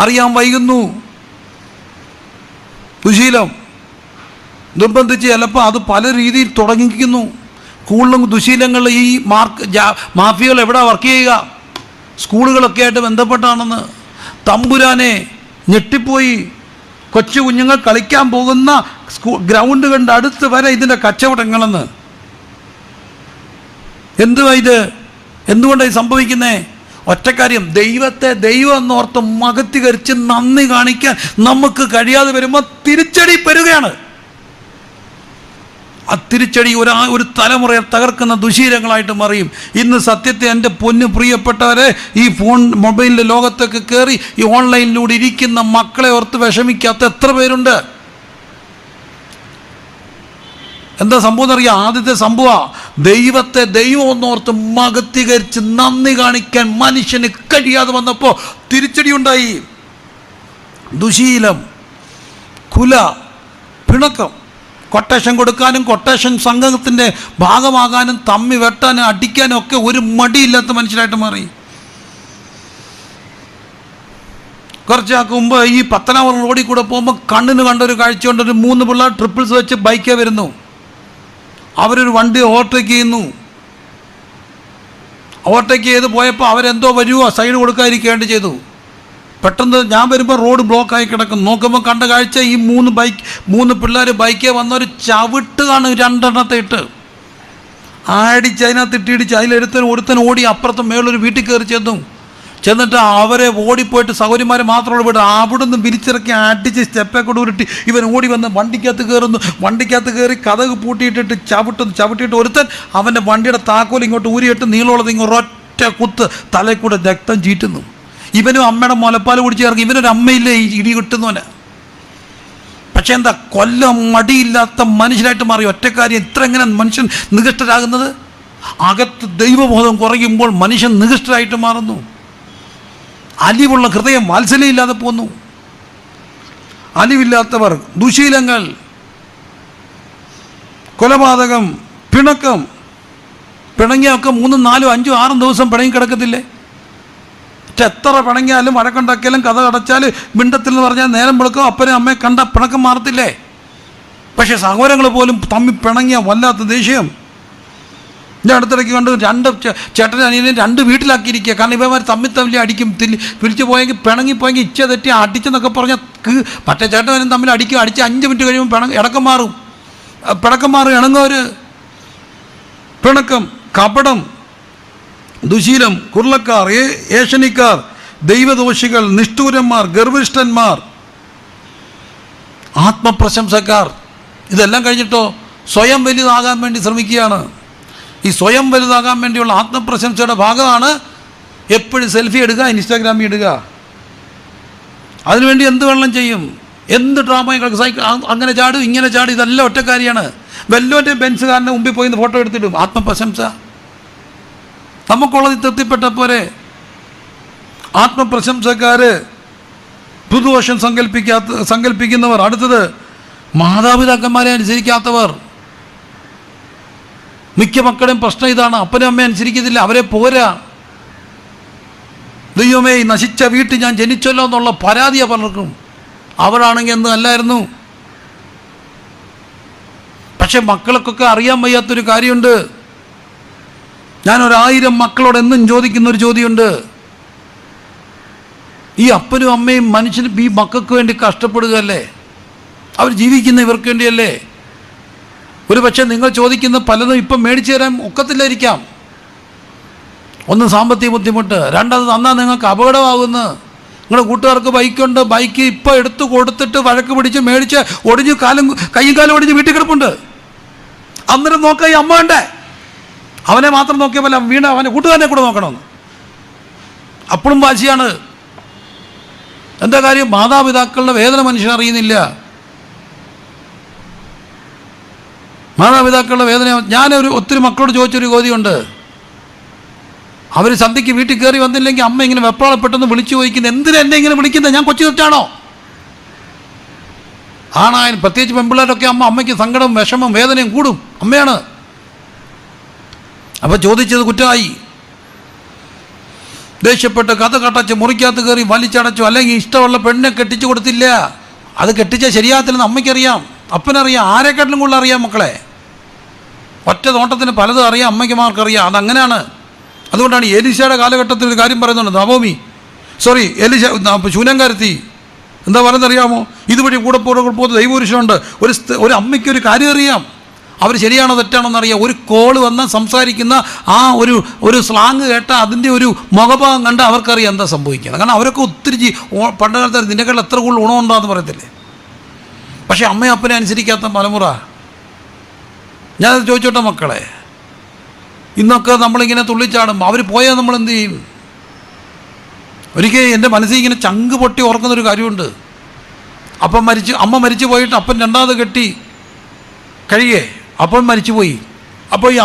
അറിയാൻ വൈകുന്നു. ദുശീലം നിർബന്ധിച്ച് ചിലപ്പോൾ അത് പല രീതിയിൽ തുടങ്ങിക്കുന്നു. കൂടുതലും ദുശീലങ്ങൾ ഈ മാഫിയകൾ എവിടെ വർക്ക് ചെയ്യുക? സ്കൂളുകളൊക്കെ ആയിട്ട് ബന്ധപ്പെട്ടാണെന്ന്. തമ്പുരാനെ ഞെട്ടിപ്പോയി. കൊച്ചു കുഞ്ഞുങ്ങൾ കളിക്കാൻ പോകുന്ന ഗ്രൗണ്ട് കണ്ട് അടുത്ത് വരെ ഇതിൻ്റെ കച്ചവടങ്ങളെന്ന്. എന്തുവാ ഇത്? എന്തുകൊണ്ടാണ് സംഭവിക്കുന്നേ? ഒറ്റക്കാര്യം, ദൈവത്തെ ദൈവം എന്നോർത്ത് മഹത്വീകരിച്ച് നന്ദി കാണിക്കാൻ നമുക്ക് കഴിയാതെ വരുമ്പോൾ തിരിച്ചടി പെരുകയാണ്. ആ തിരിച്ചടി ഒരു തലമുറയെ തകർക്കുന്ന ദുശീലങ്ങളായിട്ട് മറിയും. ഇന്ന് സത്യത്തെ എൻ്റെ പൊന്നു പ്രിയപ്പെട്ടവരെ, ഈ മൊബൈലിൻ്റെ ലോകത്തൊക്കെ കയറി ഈ ഓൺലൈനിലൂടെ ഇരിക്കുന്ന മക്കളെ ഓർത്ത് വിഷമിക്കാത്ത എത്ര പേരുണ്ട്? എന്താ സംഭവം എന്നറിയാം? ആദ്യത്തെ സംഭവം ദൈവത്തെ ദൈവം എന്നോർത്ത് മഹത്വീകരിച്ച് നന്ദി കാണിക്കാൻ മനുഷ്യന് കഴിയാതെ വന്നപ്പോൾ തിരിച്ചടി ഉണ്ടായി. ദുശീലം, കുല, പിണക്കം, കൊട്ടേഷൻ കൊടുക്കാനും കൊട്ടേഷൻ സംഘത്തിൻ്റെ ഭാഗമാകാനും തമ്മി വെട്ടാനും അടിക്കാനും ഒക്കെ ഒരു മടിയില്ലാത്ത മനുഷ്യരായിട്ട് മാറി. കുറച്ചാൾക്ക് മുമ്പ് ഈ പത്തനാപുരം റോഡിൽ കൂടെ പോകുമ്പോൾ കണ്ണിന് കണ്ടൊരു കാഴ്ച കൊണ്ട് ഒരു 3 പിള്ളേർ ട്രിപ്പിൾസ് വെച്ച് ബൈക്കേ വരുന്നു. അവരൊരു വണ്ടി ഓവർടേക്ക് ചെയ്യുന്നു. ഓവർടേക്ക് ചെയ്ത് പോയപ്പോൾ അവരെന്തോ വരുമോ സൈഡ് കൊടുക്കാതിരിക്കേണ്ടി ചെയ്തു. പെട്ടെന്ന് ഞാൻ വരുമ്പോൾ റോഡ് ബ്ലോക്കായി കിടക്കും. നോക്കുമ്പോൾ കണ്ട കാഴ്ച ഈ 3 പിള്ളേർ ബൈക്കേ വന്നൊരു ചവിട്ട് കാണും, 2 എണ്ണത്തെ ഇട്ട് ആടിച്ച് അതിനകത്ത് ഇട്ടിടിച്ച് അതിലെടുത്തന് ഒരുത്തൻ ഓടി അപ്പുറത്ത് മേളൊരു വീട്ടിൽ കയറി ചെന്നു. ചെന്നിട്ട് അവരെ ഓടിപ്പോയിട്ട് സഹോദരിമാരെ മാത്രമുള്ള വീട് അവിടുന്ന് വിരിച്ചിറക്കി അടിച്ച് സ്റ്റെപ്പെ കൊണ്ട് ഉരുട്ടി ഇവൻ ഓടി വന്ന് വണ്ടിക്കകത്ത് കയറുന്നു. വണ്ടിക്കകത്ത് കയറി കതക് പൂട്ടിയിട്ടിട്ട് ചവിട്ടിയിട്ട് ഒരുത്തൻ അവൻ്റെ വണ്ടിയുടെ താക്കോൽ ഇങ്ങോട്ട് ഊരിയിട്ട് നീളമുള്ളത് ഒരൊറ്റ കുത്ത് തലയിൽ കൂടെ രക്തം ചീറ്റുന്നു. ഇവനും അമ്മയുടെ മുലപ്പാൽ കുടിച്ച് ഇറങ്ങി. ഇവനൊരു അമ്മയില്ലേ ഈ ഇടി കിട്ടുന്നവന്. പക്ഷെ എന്താ, കൊല്ലം മടിയില്ലാത്ത മനുഷ്യനായിട്ട് മാറി. ഒറ്റക്കാര്യം ഇത്ര എങ്ങനെ മനുഷ്യൻ നികഷ്ടരാകുന്നത്? അകത്ത് ദൈവബോധം കുറയുമ്പോൾ മനുഷ്യൻ നികഷ്ടരായിട്ട് മാറുന്നു. അലിവുള്ള ഹൃദയം വാത്സല്യമില്ലാതെ പോന്നു. അലിവില്ലാത്തവർ, ദുശീലങ്ങൾ, കൊലപാതകം, പിണക്കം. പിണങ്ങിയൊക്കെ 3, 4, 5, 6 ദിവസം പിണങ്ങി കിടക്കത്തില്ലേ? എത്ര പിണങ്ങിയാലും വഴക്കുണ്ടാക്കിയാലും കഥ അടച്ചാൽ മിണ്ടത്തിൽ എന്ന് പറഞ്ഞാൽ നേരം വെളുക്കും അപ്പനെ അമ്മയെ കണ്ട പിണക്കം മാറത്തില്ലേ? പക്ഷേ സഹോദരങ്ങൾ പോലും തമ്മിൽ പിണങ്ങിയ വല്ലാത്ത ദേഷ്യം. ഞാൻ അടുത്തിടയ്ക്ക് കണ്ട് 2 ചേട്ടനും അനിയനെയും 2 വീട്ടിലാക്കിയിരിക്കുക. കാരണം ഇവന്മാർ തമ്മിൽ അടിക്കും. പിരിച്ചു പോയെങ്കിൽ പിണങ്ങിപ്പോയെങ്കിൽ ഇച്ച തെറ്റി അടിച്ചെന്നൊക്കെ പറഞ്ഞാൽ മറ്റേ ചേട്ടനും തമ്മിൽ അടിക്കും. അടിച്ച് 5 മിനിറ്റ് കഴിയുമ്പോൾ പിണക്കം മാറും. ഇണങ്ങവർ. പിണക്കം, കപടം, ദുശീലം, കുർളക്കാർ, ഏഷണിക്കാർ, ദൈവദോഷികൾ, നിഷ്ഠൂരന്മാർ, ഗർവിഷ്ഠന്മാർ, ആത്മപ്രശംസക്കാർ. ഇതെല്ലാം കഴിഞ്ഞിട്ടോ സ്വയം വലുതാകാൻ വേണ്ടി ശ്രമിക്കുകയാണ്. ഈ സ്വയം വലുതാകാൻ വേണ്ടിയുള്ള ആത്മപ്രശംസയുടെ ഭാഗമാണ് എപ്പോഴും സെൽഫി എടുക്കുക, ഇൻസ്റ്റാഗ്രാമിൽ ഇടുക. അതിനുവേണ്ടി എന്ത് വെള്ളം ചെയ്യും, എന്ത് ഡ്രാമകൾ, അങ്ങനെ ചാടും ഇങ്ങനെ ചാടും. ഇതെല്ലാം ഒറ്റക്കാരിയാണ്. വല്ലോൻ്റെ ബെൻസുകാരൻ്റെ മുമ്പിൽ പോയി ഫോട്ടോ എടുത്തിടും. ആത്മപ്രശംസ. നമുക്കുള്ളത് തൃപ്തിപ്പെട്ട പോലെ. ആത്മപ്രശംസക്കാർ, പുതുദോഷം സങ്കല്പിക്കുന്നവർ. അടുത്തത് മാതാപിതാക്കന്മാരെ അനുസരിക്കാത്തവർ. മിക്ക മക്കളുടെയും പ്രശ്നം ഇതാണ്. അപ്പനും അമ്മയും അനുസരിക്കത്തില്ല, അവരെ പോരാ. ദൈവമേ, നശിച്ച വീട്ടിൽ ഞാൻ ജനിച്ചല്ലോ എന്നുള്ള പരാതിയാണ് പലർക്കും. അവരാണെങ്കിൽ എന്നും അല്ലായിരുന്നു. പക്ഷെ മക്കൾക്കൊക്കെ അറിയാൻ വയ്യാത്തൊരു കാര്യമുണ്ട്. ഞാൻ 1000 മക്കളോട് എന്നും ചോദിക്കുന്നൊരു ചോദ്യമുണ്ട്. ഈ അപ്പനും അമ്മയും മനുഷ്യനും ഈ മക്കൾക്ക് വേണ്ടി കഷ്ടപ്പെടുകയല്ലേ? അവർ ജീവിക്കുന്ന ഇവർക്ക് വേണ്ടിയല്ലേ? ഒരു പക്ഷേ നിങ്ങൾ ചോദിക്കുന്ന പലതും ഇപ്പം മേടിച്ചു തരാൻ ഒക്കത്തില്ലായിരിക്കാം. ഒന്ന് സാമ്പത്തിക ബുദ്ധിമുട്ട്, രണ്ടത് തന്നാൽ നിങ്ങൾക്ക് അപകടമാകുന്നു. നിങ്ങളുടെ കൂട്ടുകാർക്ക് ബൈക്കുണ്ട്, ബൈക്ക് ഇപ്പോൾ എടുത്തു കൊടുത്തിട്ട് വഴക്ക് പിടിച്ച് മേടിച്ച് ഒടിഞ്ഞ് കൈയും കാലും ഒടിഞ്ഞ് വീട്ടിൽ കിടപ്പുണ്ട്. അന്നേരം നോക്കാം ഈ അമ്മ വേണ്ടേ? അവനെ മാത്രം നോക്കിയാൽ പോലെ വീണ അവനെ കൂട്ടുകാരനെ കൂടെ നോക്കണമെന്ന്. അപ്പോഴും വാശിയാണ്. എന്താ കാര്യം? മാതാപിതാക്കളുടെ വേദന മനുഷ്യൻ അറിയുന്നില്ല. മാതാപിതാക്കളുടെ വേദന. ഒത്തിരി മക്കളോട് ചോദിച്ചൊരു ചോദ്യമുണ്ട്. അവർ സന്ധ്യയ്ക്ക് വീട്ടിൽ കയറി വന്നില്ലെങ്കിൽ അമ്മ ഇങ്ങനെ വെപ്രാളപ്പെട്ടെന്ന് വിളിച്ചു ചോദിക്കുന്നത്, എന്തിനാ എന്നെ ഇങ്ങനെ വിളിക്കുന്നത്? ഞാൻ കൊച്ചു തെറ്റാണോ? ആണായാലും പ്രത്യേകിച്ച് പെൺപിള്ളേരൊക്കെ അമ്മയ്ക്ക് സങ്കടവും വിഷമവും വേദനയും കൂടും. അമ്മയാണ്. അപ്പോൾ ചോദിച്ചത് കുറ്റമായി. ദേഷ്യപ്പെട്ട് കഥ കട്ടച്ച് മുറിക്കകത്ത് കയറി വലിച്ചടച്ചു. അല്ലെങ്കിൽ ഇഷ്ടമുള്ള പെണ്ണിനെ കെട്ടിച്ചു കൊടുത്തില്ല. അത് കെട്ടിച്ചാൽ ശരിയാകത്തില്ലെന്ന് അമ്മയ്ക്കറിയാം, അപ്പനറിയാം, ആരെക്കാട്ടിലും കൂടുതൽ അറിയാം മക്കളെ. ഒറ്റ നോട്ടത്തിന് പലതും അറിയാം, അമ്മയ്ക്കുമാർക്കറിയാം. അതങ്ങനെയാണ്. അതുകൊണ്ടാണ് എലീശയുടെ കാലഘട്ടത്തിൽ ഒരു കാര്യം പറയുന്നുണ്ട്. ശൂനംകാരത്തി എന്താ പറയുന്നറിയാമോ? ഇതുവഴി കൂടെ പോകുന്ന ദൈവപുരുഷനുണ്ട്. ഒരു അമ്മയ്ക്കൊരു കാര്യം അറിയാം, അവർ ശരിയാണോ തെറ്റാണോ എന്നറിയാം. ഒരു കോള് വന്നാൽ സംസാരിക്കുന്ന ആ ഒരു സ്ലാങ് കേട്ടാൽ അതിൻ്റെ ഒരു മുഖഭാഗം കണ്ട് അവർക്കറിയാം എന്താ സംഭവിക്കുന്നത്. കാരണം അവരൊക്കെ ഒത്തിരി പണ്ട് കാലത്ത് നിന്നെക്കാൾ എത്ര കൂടുതൽ ഗുണമുണ്ടോയെന്ന് പറയത്തില്ലേ. പക്ഷേ അമ്മയും അപ്പനെ അനുസരിക്കാത്ത തലമുറ. ഞാനത് ചോദിച്ചോട്ടെ മക്കളെ, ഇന്നൊക്കെ നമ്മളിങ്ങനെ തുള്ളിച്ചാടും. അവർ പോയാൽ നമ്മൾ എന്ത് ചെയ്യും? ഒരിക്കൽ എൻ്റെ മനസ്സിൽ ഇങ്ങനെ ചങ്ക് പൊട്ടി ഓർക്കുന്നൊരു കാര്യമുണ്ട്. അമ്മ മരിച്ചു പോയിട്ട് അപ്പൻ രണ്ടാമത് കെട്ടി കഴിയേ, അപ്പൻ മരിച്ചുപോയി. അപ്പോൾ ഈ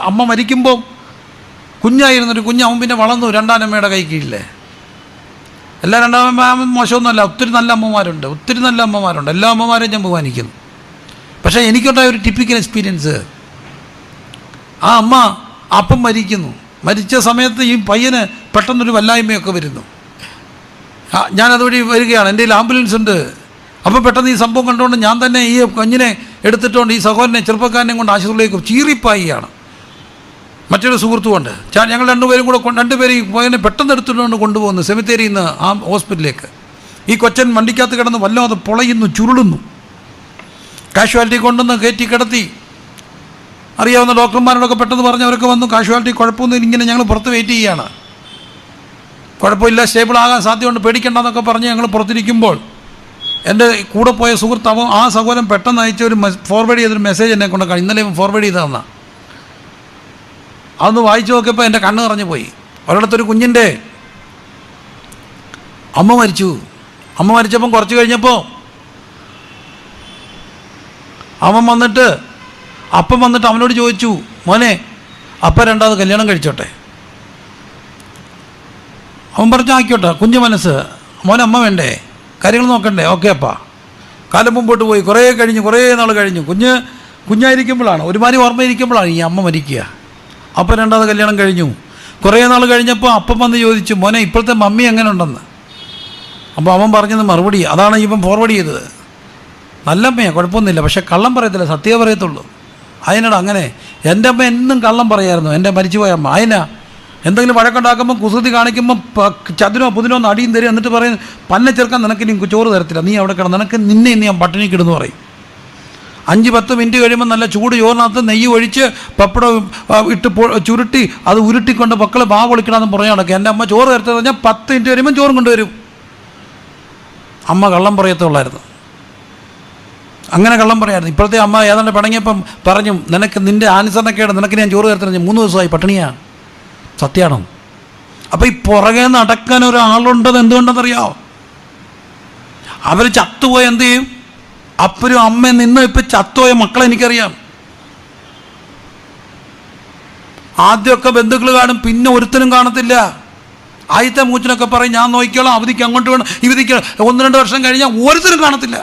അമ്മ മരിക്കുമ്പോൾ കുഞ്ഞായിരുന്നൊരു അവൻ പിന്നെ വളർന്നു രണ്ടാനമ്മയുടെ കൈ കീഴിലെ. എല്ലാ രണ്ടാമമ്മ മോശമൊന്നുമല്ല, ഒത്തിരി നല്ല അമ്മമാരുണ്ട്. എല്ലാ അമ്മമാരെയും ഞാൻ ബഹുമാനിക്കുന്നു. പക്ഷേ എനിക്കുണ്ടായ ഒരു ടിപ്പിക്കൽ എക്സ്പീരിയൻസ്, ആ അമ്മ അപ്പം മരിച്ച സമയത്ത് ഈ പയ്യന് പെട്ടെന്നൊരു വല്ലായ്മയൊക്കെ വരുന്നു. ഞാനതുവഴി വരികയാണ്, എൻ്റെ കയ്യിൽ ആംബുലൻസ് ഉണ്ട്. അപ്പോൾ പെട്ടെന്ന് ഈ സംഭവം കണ്ടുകൊണ്ട് ഞാൻ തന്നെ ഈ കുഞ്ഞിനെ എടുത്തിട്ടുണ്ട് ഈ സഹോദരനെ ചെറുപ്പക്കാരനെ കൊണ്ട് ആശുപത്രിയിലേക്ക് ചീറിപ്പായിയാണ്. മറ്റൊരു സുഹൃത്തുമുണ്ട്. ഞങ്ങൾ രണ്ടുപേരും ഈ പയ്യനെ പെട്ടെന്ന് എടുത്തിട്ടുകൊണ്ട് കൊണ്ടുപോകുന്നു സെമിത്തേരിയിൽ നിന്ന് ആ ഹോസ്പിറ്റലിലേക്ക്. ഈ കൊച്ചൻ വണ്ടിക്കകത്ത് കിടന്ന് വല്ലാതെ പൊളയുന്നു, ചുരുളുന്നു. കാഷ്വാലിറ്റി കൊണ്ടുവന്ന് കയറ്റി കിടത്തി. അറിയാവുന്ന ഡോക്ടർമാരോടൊക്കെ പെട്ടെന്ന് പറഞ്ഞ് അവരൊക്കെ വന്നു. കാഷ്വാലിറ്റി കുഴപ്പമൊന്നും ഇങ്ങനെ ഞങ്ങൾ പുറത്ത് വെയിറ്റ് ചെയ്യുകയാണ്. കുഴപ്പമില്ല, സ്റ്റേബിൾ ആകാൻ സാധ്യതയുണ്ട്, പേടിക്കേണ്ടെന്നൊക്കെ പറഞ്ഞ് ഞങ്ങൾ പുറത്തിരിക്കുമ്പോൾ എൻ്റെ കൂടെ പോയ സുഹൃത്ത് ആ സഹോദരൻ പെട്ടെന്ന് അയച്ച ഒരു ഫോർവേഡ് ചെയ്തൊരു മെസ്സേജ് എന്നെ കൊണ്ട് ഇന്നലെ ഫോർവേഡ് ചെയ്ത് തന്ന അതൊന്ന് വായിച്ചു നോക്കിയപ്പോൾ എൻ്റെ കണ്ണ് നിറഞ്ഞു പോയി. ഒരിടത്തൊരു കുഞ്ഞിൻ്റെ അമ്മ മരിച്ചു. അമ്മ മരിച്ചപ്പം കുറച്ച് കഴിഞ്ഞപ്പോൾ അവൻ വന്നിട്ട് അപ്പം വന്നിട്ട് അവനോട് ചോദിച്ചു, മോനെ അപ്പം രണ്ടാമത് കല്യാണം കഴിച്ചോട്ടെ. അവൻ പറഞ്ഞു ആക്കിയോട്ടെ, കുഞ്ഞു മനസ്സ്, മോനെ അമ്മ വേണ്ടേ, കാര്യങ്ങൾ നോക്കണ്ടേ, ഓക്കെ അപ്പാ. കാലം മുമ്പോട്ട് പോയി, കുറേ നാൾ കഴിഞ്ഞു. കുഞ്ഞായിരിക്കുമ്പോഴാണ്, ഒരുമാതിരി ഓർമ്മയിരിക്കുമ്പോഴാണ് ഈ അമ്മ മരിക്കുക. അപ്പം രണ്ടാമത് കല്യാണം കഴിഞ്ഞു. കുറേ നാൾ കഴിഞ്ഞപ്പോൾ അപ്പം വന്ന് ചോദിച്ചു, മോനെ ഇപ്പോഴത്തെ മമ്മി എങ്ങനെ ഉണ്ടെന്ന്. അപ്പോൾ അവൻ പറഞ്ഞത് മറുപടി അതാണ് ഇവൻ ഫോർവേഡ് ചെയ്തത്. നല്ല അമ്മയാണ്, കുഴപ്പമൊന്നുമില്ല, പക്ഷേ കള്ളം പറയത്തില്ല, സത്യമേ പറയത്തുള്ളൂ. അതിനോട് അങ്ങനെ എൻ്റെ അമ്മ എന്നും കള്ളം പറയായിരുന്നു, എൻ്റെ മരിച്ചുപോയ അമ്മ. അതിനാ എന്തെങ്കിലും വഴക്കുണ്ടാക്കുമ്പോൾ കുസൃതി കാണിക്കുമ്പോൾ ചതിനോ പുതിനോ ഒന്ന് അടിയും തരും. എന്നിട്ട് പറയും, പന്നെ ചെറുക്കാൻ നിനക്ക് നീ ചോറ് തരത്തില്ല, നീ അവിടെ കിടന്ന് നിന്നെ ഇന്ന് ഞാൻ പട്ടിണി കിടുന്നു പറയും. 5-10 മിനിറ്റ് കഴിയുമ്പോൾ നല്ല ചൂട് ചോറിനകത്ത് നെയ്യ് ഒഴിച്ച് പപ്പടം ഇട്ട് ചുരുട്ടി അത് ഉരുട്ടിക്കൊണ്ട് മക്കൾ ബാ പൊളിക്കണമെന്ന് പറഞ്ഞു നടക്കുക. എൻ്റെ അമ്മ ചോറ് തരത്തെന്ന് പറഞ്ഞാൽ 10 മിനിറ്റ് കഴിയുമ്പോൾ ചോറും കൊണ്ടുവരും. അമ്മ കള്ളം പറയത്തുള്ളായിരുന്നു, അങ്ങനെ കള്ളം പറയായിരുന്നു. ഇപ്പോഴത്തെ അമ്മ ഏതാണ്ട് പിണങ്ങിയപ്പം പറഞ്ഞു, നിനക്ക് നിൻ്റെ ആനുസരണക്കേട്, നിനക്ക് ഞാൻ ചോറ് തരത്തില്ല, 3 ദിവസമായി പട്ടിണിയാണ്. സത്യമാണോ? അപ്പോൾ ഈ പുറകെ നടക്കാൻ ഒരാളുണ്ടെന്ന് എന്തുകൊണ്ടെന്നറിയാമോ? അവർ ചത്തുപോയ എന്ത് ചെയ്യും? അപ്പനും അമ്മയും നിന്ന് ഇപ്പം ചത്തുപോയ മക്കളെ എനിക്കറിയാം. ആദ്യമൊക്കെ ബന്ധുക്കൾ കാണും, പിന്നെ ഒരുത്തനും കാണത്തില്ല. ആദ്യത്തെ മൂച്ചിനൊക്കെ പറയും ഞാൻ നോക്കിക്കോളാം, അവധിക്ക് അങ്ങോട്ട് വേണം, ഇവധിക്ക് 1-2 വർഷം കഴിഞ്ഞാൽ ഓരോരുത്തരും കാണത്തില്ല.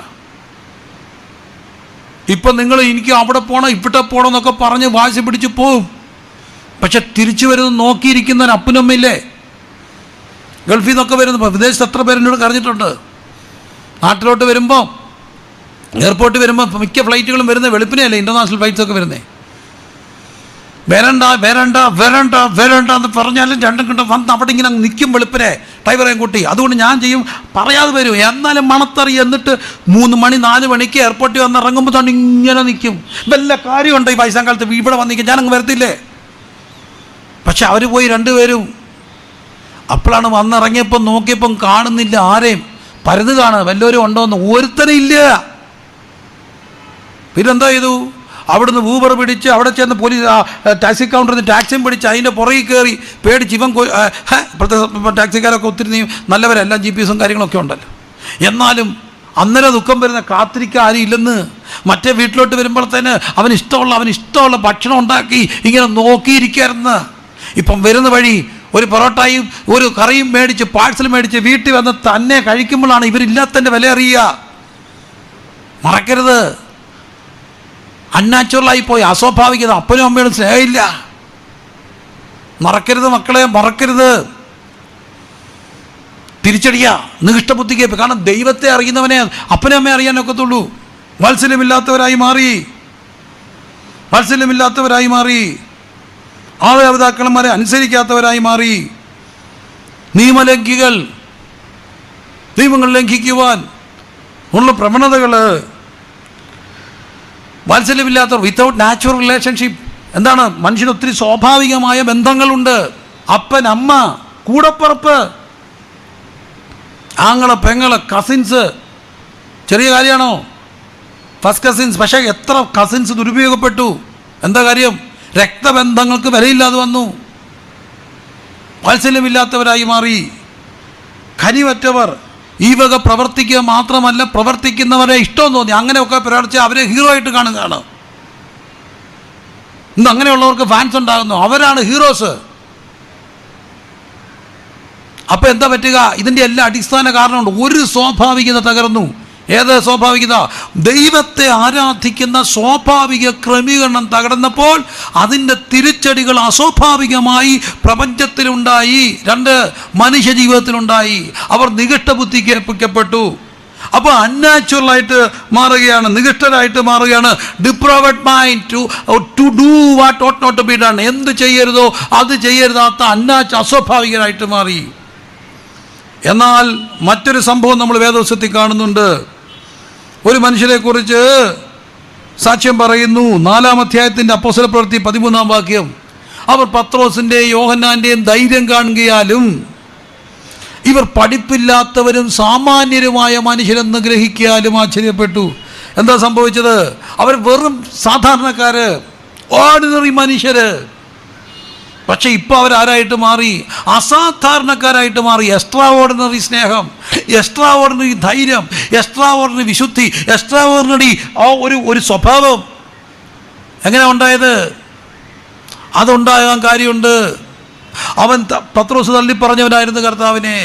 ഇപ്പം നിങ്ങൾ എനിക്ക് അവിടെ പോകണം ഇവിടെ പോകണം എന്നൊക്കെ പറഞ്ഞ് വാശി പിടിച്ച് പോവും. പക്ഷെ തിരിച്ചു വരുന്നത് നോക്കിയിരിക്കുന്ന ഒരു അപ്പനമ്മയില്ലേ? ഗൾഫിൽ നിന്നൊക്കെ വരുന്നു, വിദേശത്ത് എത്ര പേരെന്നോട് കറിഞ്ഞിട്ടുണ്ട്. നാട്ടിലോട്ട് വരുമ്പോൾ എയർപോർട്ടിൽ വരുമ്പോൾ മിക്ക ഫ്ലൈറ്റുകളും വരുന്നത് വെളുപ്പിനെയല്ലേ, ഇൻ്റർനാഷണൽ ഫ്ലൈറ്റ്സൊക്കെ വരുന്നത്. വരണ്ട വരണ്ട വരണ്ട വരണ്ട എന്ന് പറഞ്ഞാലും രണ്ടും കണ്ട് വന്ന് അവിടെ ഇങ്ങനെ നിൽക്കും വെളുപ്പിനെ ഡ്രൈവറേയും കൂട്ടി. അതുകൊണ്ട് ഞാൻ ചെയ്യും, പറയാതെ വരും, എന്നാലും മണത്തറി. എന്നിട്ട് 3 മണി 4 മണിക്ക് എയർപോർട്ടിൽ വന്ന് ഇറങ്ങുമ്പോൾ തന്നെ ഇങ്ങനെ നിൽക്കും. വല്ല കാര്യമുണ്ട് ഈ വയസ്സാം കാലത്ത് ഇവിടെ വന്നിരിക്കും? ഞാനങ്ങ് വരത്തില്ലേ? പക്ഷെ അവർ പോയി 2 പേരും. അപ്പോഴാണ് വന്നിറങ്ങിയപ്പം നോക്കിയപ്പം കാണുന്നില്ല ആരെയും. പരുത് കാണുക വല്ലവരും ഉണ്ടോയെന്ന്, ഒരുത്തനും ഇല്ല. പിന്നെന്താ ചെയ്തു? അവിടുന്ന് ഊബർ പിടിച്ച് അവിടെ ചെന്ന് പോലീസ് ടാക്സി കൗണ്ടറിൽ നിന്ന് ടാക്സിയും പിടിച്ച് അതിൻ്റെ പുറകിൽ കയറി പേടിച്ച് ഇവൻ ഇപ്പോഴത്തെ ടാക്സിക്കാരൊക്കെ ഒത്തിരി നല്ലവരെല്ലാം GPS കാര്യങ്ങളൊക്കെ ഉണ്ടല്ലോ. എന്നാലും അന്നേരം ദുഃഖം വരുന്ന കാത്തിരിക്കാൻ ആരും ഇല്ലെന്ന്. മറ്റേ വീട്ടിലോട്ട് വരുമ്പോഴത്തേന് അവന് ഇഷ്ടമുള്ള ഭക്ഷണം ഉണ്ടാക്കി ഇങ്ങനെ നോക്കിയിരിക്കായിരുന്നു. ഇപ്പം വരുന്ന വഴി ഒരു പൊറോട്ടയും ഒരു കറിയും മേടിച്ച് പാഴ്സൽ മേടിച്ച് വീട്ടിൽ വന്ന് തന്നെ കഴിക്കുമ്പോഴാണ് ഇവരില്ലാത്തതിൻ്റെ വില അറിയുക. മറക്കരുത്, അൺനാച്ചുറലായി പോയി, അസ്വാഭാവികത. അപ്പനും അമ്മയോടും സ്നേഹമില്ല. മറക്കരുത് മക്കളെ, മറക്കരുത്. തിരിച്ചടിക്കുക, നികിഷ്ടബുദ്ധിക്ക്. കാരണം ദൈവത്തെ അറിയുന്നവനെ അപ്പനും അമ്മയെ അറിയാനൊക്കത്തുള്ളൂ. വാത്സല്യമില്ലാത്തവരായി മാറി, മാതാപിതാക്കന്മാരെ അനുസരിക്കാത്തവരായി മാറി, നിയമങ്ങൾ ലംഘിക്കുവാൻ ഉള്ള പ്രവണതകൾ. വാത്സല്യമില്ലാത്തവർ, വിത്തൗട്ട് നാച്ചുറൽ റിലേഷൻഷിപ്പ്. എന്താണ്? മനുഷ്യന് ഒത്തിരി സ്വാഭാവികമായ ബന്ധങ്ങളുണ്ട്. അപ്പൻ, അമ്മ, കൂടപ്പുറപ്പ്, ആങ്ങളെ, പെങ്ങളെ, കസിൻസ്. ചെറിയ കാര്യമാണോ? First cousins. പക്ഷേ എത്ര കസിൻസ് ദുരുപയോഗപ്പെട്ടു. എന്താ കാര്യം? രക്തബന്ധങ്ങൾക്ക് വിലയില്ലാതെ വന്നു. വാത്സല്യമില്ലാത്തവരായി മാറി. കനിവറ്റവർ. ഈ വക പ്രവർത്തിക്കുക മാത്രമല്ല, പ്രവർത്തിക്കുന്നവരെ ഇഷ്ടം തോന്നി അങ്ങനെയൊക്കെ പ്രവർത്തിച്ച് അവരെ ഹീറോ ആയിട്ട് കാണുകയാണ്. ഇന്ന് അങ്ങനെയുള്ളവർക്ക് ഫാൻസ് ഉണ്ടാകുന്നു, അവരാണ് ഹീറോസ്. അപ്പം എന്താ പറ്റുക? ഇതിൻ്റെ എല്ലാ അടിസ്ഥാന കാരണമുണ്ട്. ഒരു സ്വാഭാവികത തകർന്നു. ഏത് സ്വാഭാവികത? ദൈവത്തെ ആരാധിക്കുന്ന സ്വാഭാവിക ക്രമീകരണം തകർന്നപ്പോൾ അതിൻ്റെ തിരിച്ചടികൾ അസ്വാഭാവികമായി പ്രപഞ്ചത്തിലുണ്ടായി. 2 മനുഷ്യ ജീവിതത്തിലുണ്ടായി. അവർ നികിഷ്ടബുദ്ധിക്ക് ഏൽപ്പിക്കപ്പെട്ടു. അപ്പോൾ അൺനാച്ചുറലായിട്ട് മാറുകയാണ്, നികിഷ്ടരായിട്ട് മാറുകയാണ്. Deprived mind to do what ought not to be done. എന്ത് ചെയ്യരുതോ അത് ചെയ്യരുതാത്ത അസ്വാഭാവികരായിട്ട് മാറി. എന്നാൽ മറ്റൊരു സംഭവം നമ്മൾ വേദപുസ്തകത്തിൽ കാണുന്നുണ്ട്. ഒരു മനുഷ്യനെക്കുറിച്ച് സാക്ഷ്യം പറയുന്നു. 4-ാം അധ്യായത്തിൻ്റെ അപ്പോസ്തലപ്രവൃത്തി 13-ാം വാക്യം. അവർ പത്രോസിൻ്റെയും യോഹന്നാൻ്റെയും ധൈര്യം കാണുകയാലും ഇവർ പഠിപ്പില്ലാത്തവരും സാമാന്യരുമായ മനുഷ്യരെന്ന് ഗ്രഹിക്കാനും ആശ്ചര്യപ്പെട്ടു. എന്താ സംഭവിച്ചത്? അവർ വെറും സാധാരണക്കാര്, ഓർഡിനറി മനുഷ്യര്. പക്ഷെ ഇപ്പോൾ അവരാരായിട്ട് മാറി? അസാധാരണക്കാരായിട്ട് മാറി. എക്സ്ട്രാ ഓർഡിനറി സ്നേഹം, എക്സ്ട്രാ ഓർഡിനറി ധൈര്യം, എക്സ്ട്രാ ഓർഡിനറി വിശുദ്ധി, എക്സ്ട്രാ ഓർഡിനറി ആ ഒരു സ്വഭാവം. എങ്ങനെ ഉണ്ടായത്? അതുണ്ടാകാൻ കാര്യമുണ്ട്. അവൻ പത്രോസ് തള്ളി പറഞ്ഞവനായിരുന്നു കർത്താവിനെ.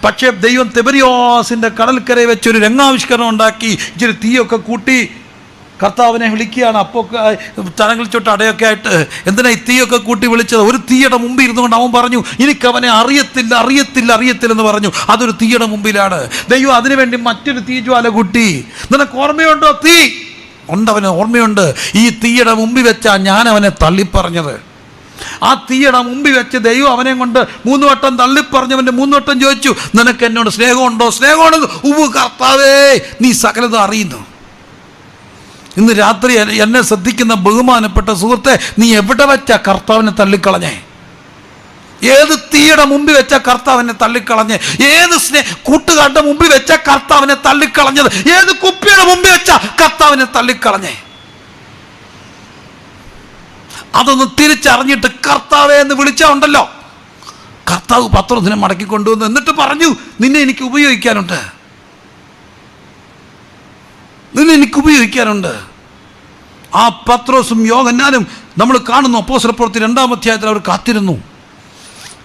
പക്ഷേ ദൈവം തിബരിയോസിൻ്റെ കടൽക്കരയിൽ വെച്ചൊരു രംഗാവിഷ്കരണം ഉണ്ടാക്കി, ഇച്ചിരി തീയൊക്കെ കൂട്ടി കർത്താവിനെ വിളിക്കുകയാണ്. അപ്പോൾ തലങ്ങൾ ചൊട്ട് അടയൊക്കെ ആയിട്ട് എന്തിനാ ഈ തീയൊക്കെ കൂട്ടി വിളിച്ചത്? ഒരു തീയുടെ മുമ്പിൽ ഇരുന്നുകൊണ്ട് അവൻ പറഞ്ഞു, എനിക്കവനെ അറിയത്തില്ല അറിയത്തില്ല അറിയത്തില്ലെന്ന് പറഞ്ഞു. അതൊരു തീയുടെ മുമ്പിലാണ്. ദൈവം അതിനുവേണ്ടി മറ്റൊരു തീജ്വാല കൂട്ടി. നിനക്ക് ഓർമ്മയുണ്ടോ? തീ ഉണ്ടവന് ഓർമ്മയുണ്ട്. ഈ തീയുടെ മുമ്പിൽ വെച്ചാ ഞാൻ അവനെ തള്ളിപ്പറഞ്ഞത്. ആ തീയുടെ മുമ്പിൽ വെച്ച് ദൈവം അവനെ കൊണ്ട് 3 വട്ടം തള്ളിപ്പറഞ്ഞവൻ്റെ 3 വട്ടം ചോദിച്ചു, നിനക്ക് എന്നോട് സ്നേഹമുണ്ടോ? സ്നേഹമുണ്ടെന്ന്. ഉവ്വ് കർത്താവേ, നീ സകലതും അറിയുന്നു. ഇന്ന് രാത്രി എന്നെ ശ്രദ്ധിക്കുന്ന ബഹുമാനപ്പെട്ട സുഹൃത്തെ, നീ എവിടെ വെച്ചാ കർത്താവിനെ തള്ളിക്കളഞ്ഞേ? ഏത് തീയുടെ മുമ്പിൽ വെച്ചാ കർത്താവിനെ തള്ളിക്കളഞ്ഞ്? ഏത് കൂട്ടുകാരുടെ മുമ്പിൽ വെച്ചാ കർത്താവിനെ തള്ളിക്കളഞ്ഞത്? ഏത് കുപ്പിയുടെ മുമ്പിൽ വെച്ചാ കർത്താവിനെ തള്ളിക്കളഞ്ഞേ? അതൊന്ന് തിരിച്ചറിഞ്ഞിട്ട് കർത്താവേ എന്ന് വിളിച്ചാ ഉണ്ടല്ലോ, കർത്താവ് പത്രോസിനെ മടക്കി കൊണ്ടുവന്നു. എന്നിട്ട് പറഞ്ഞു, നിന്നെ എനിക്ക് ഉപയോഗിക്കാനുണ്ട്, നിന്നെ എനിക്ക് ഉപയോഗിക്കാനുണ്ട്. ആ പത്രോസും യോഹന്നാനും നമ്മൾ കാണുന്നു. അപ്പോസ്തലപ്രവൃത്തി 2-ാം അധ്യായത്തിൽ അവർ കാത്തിരുന്നു.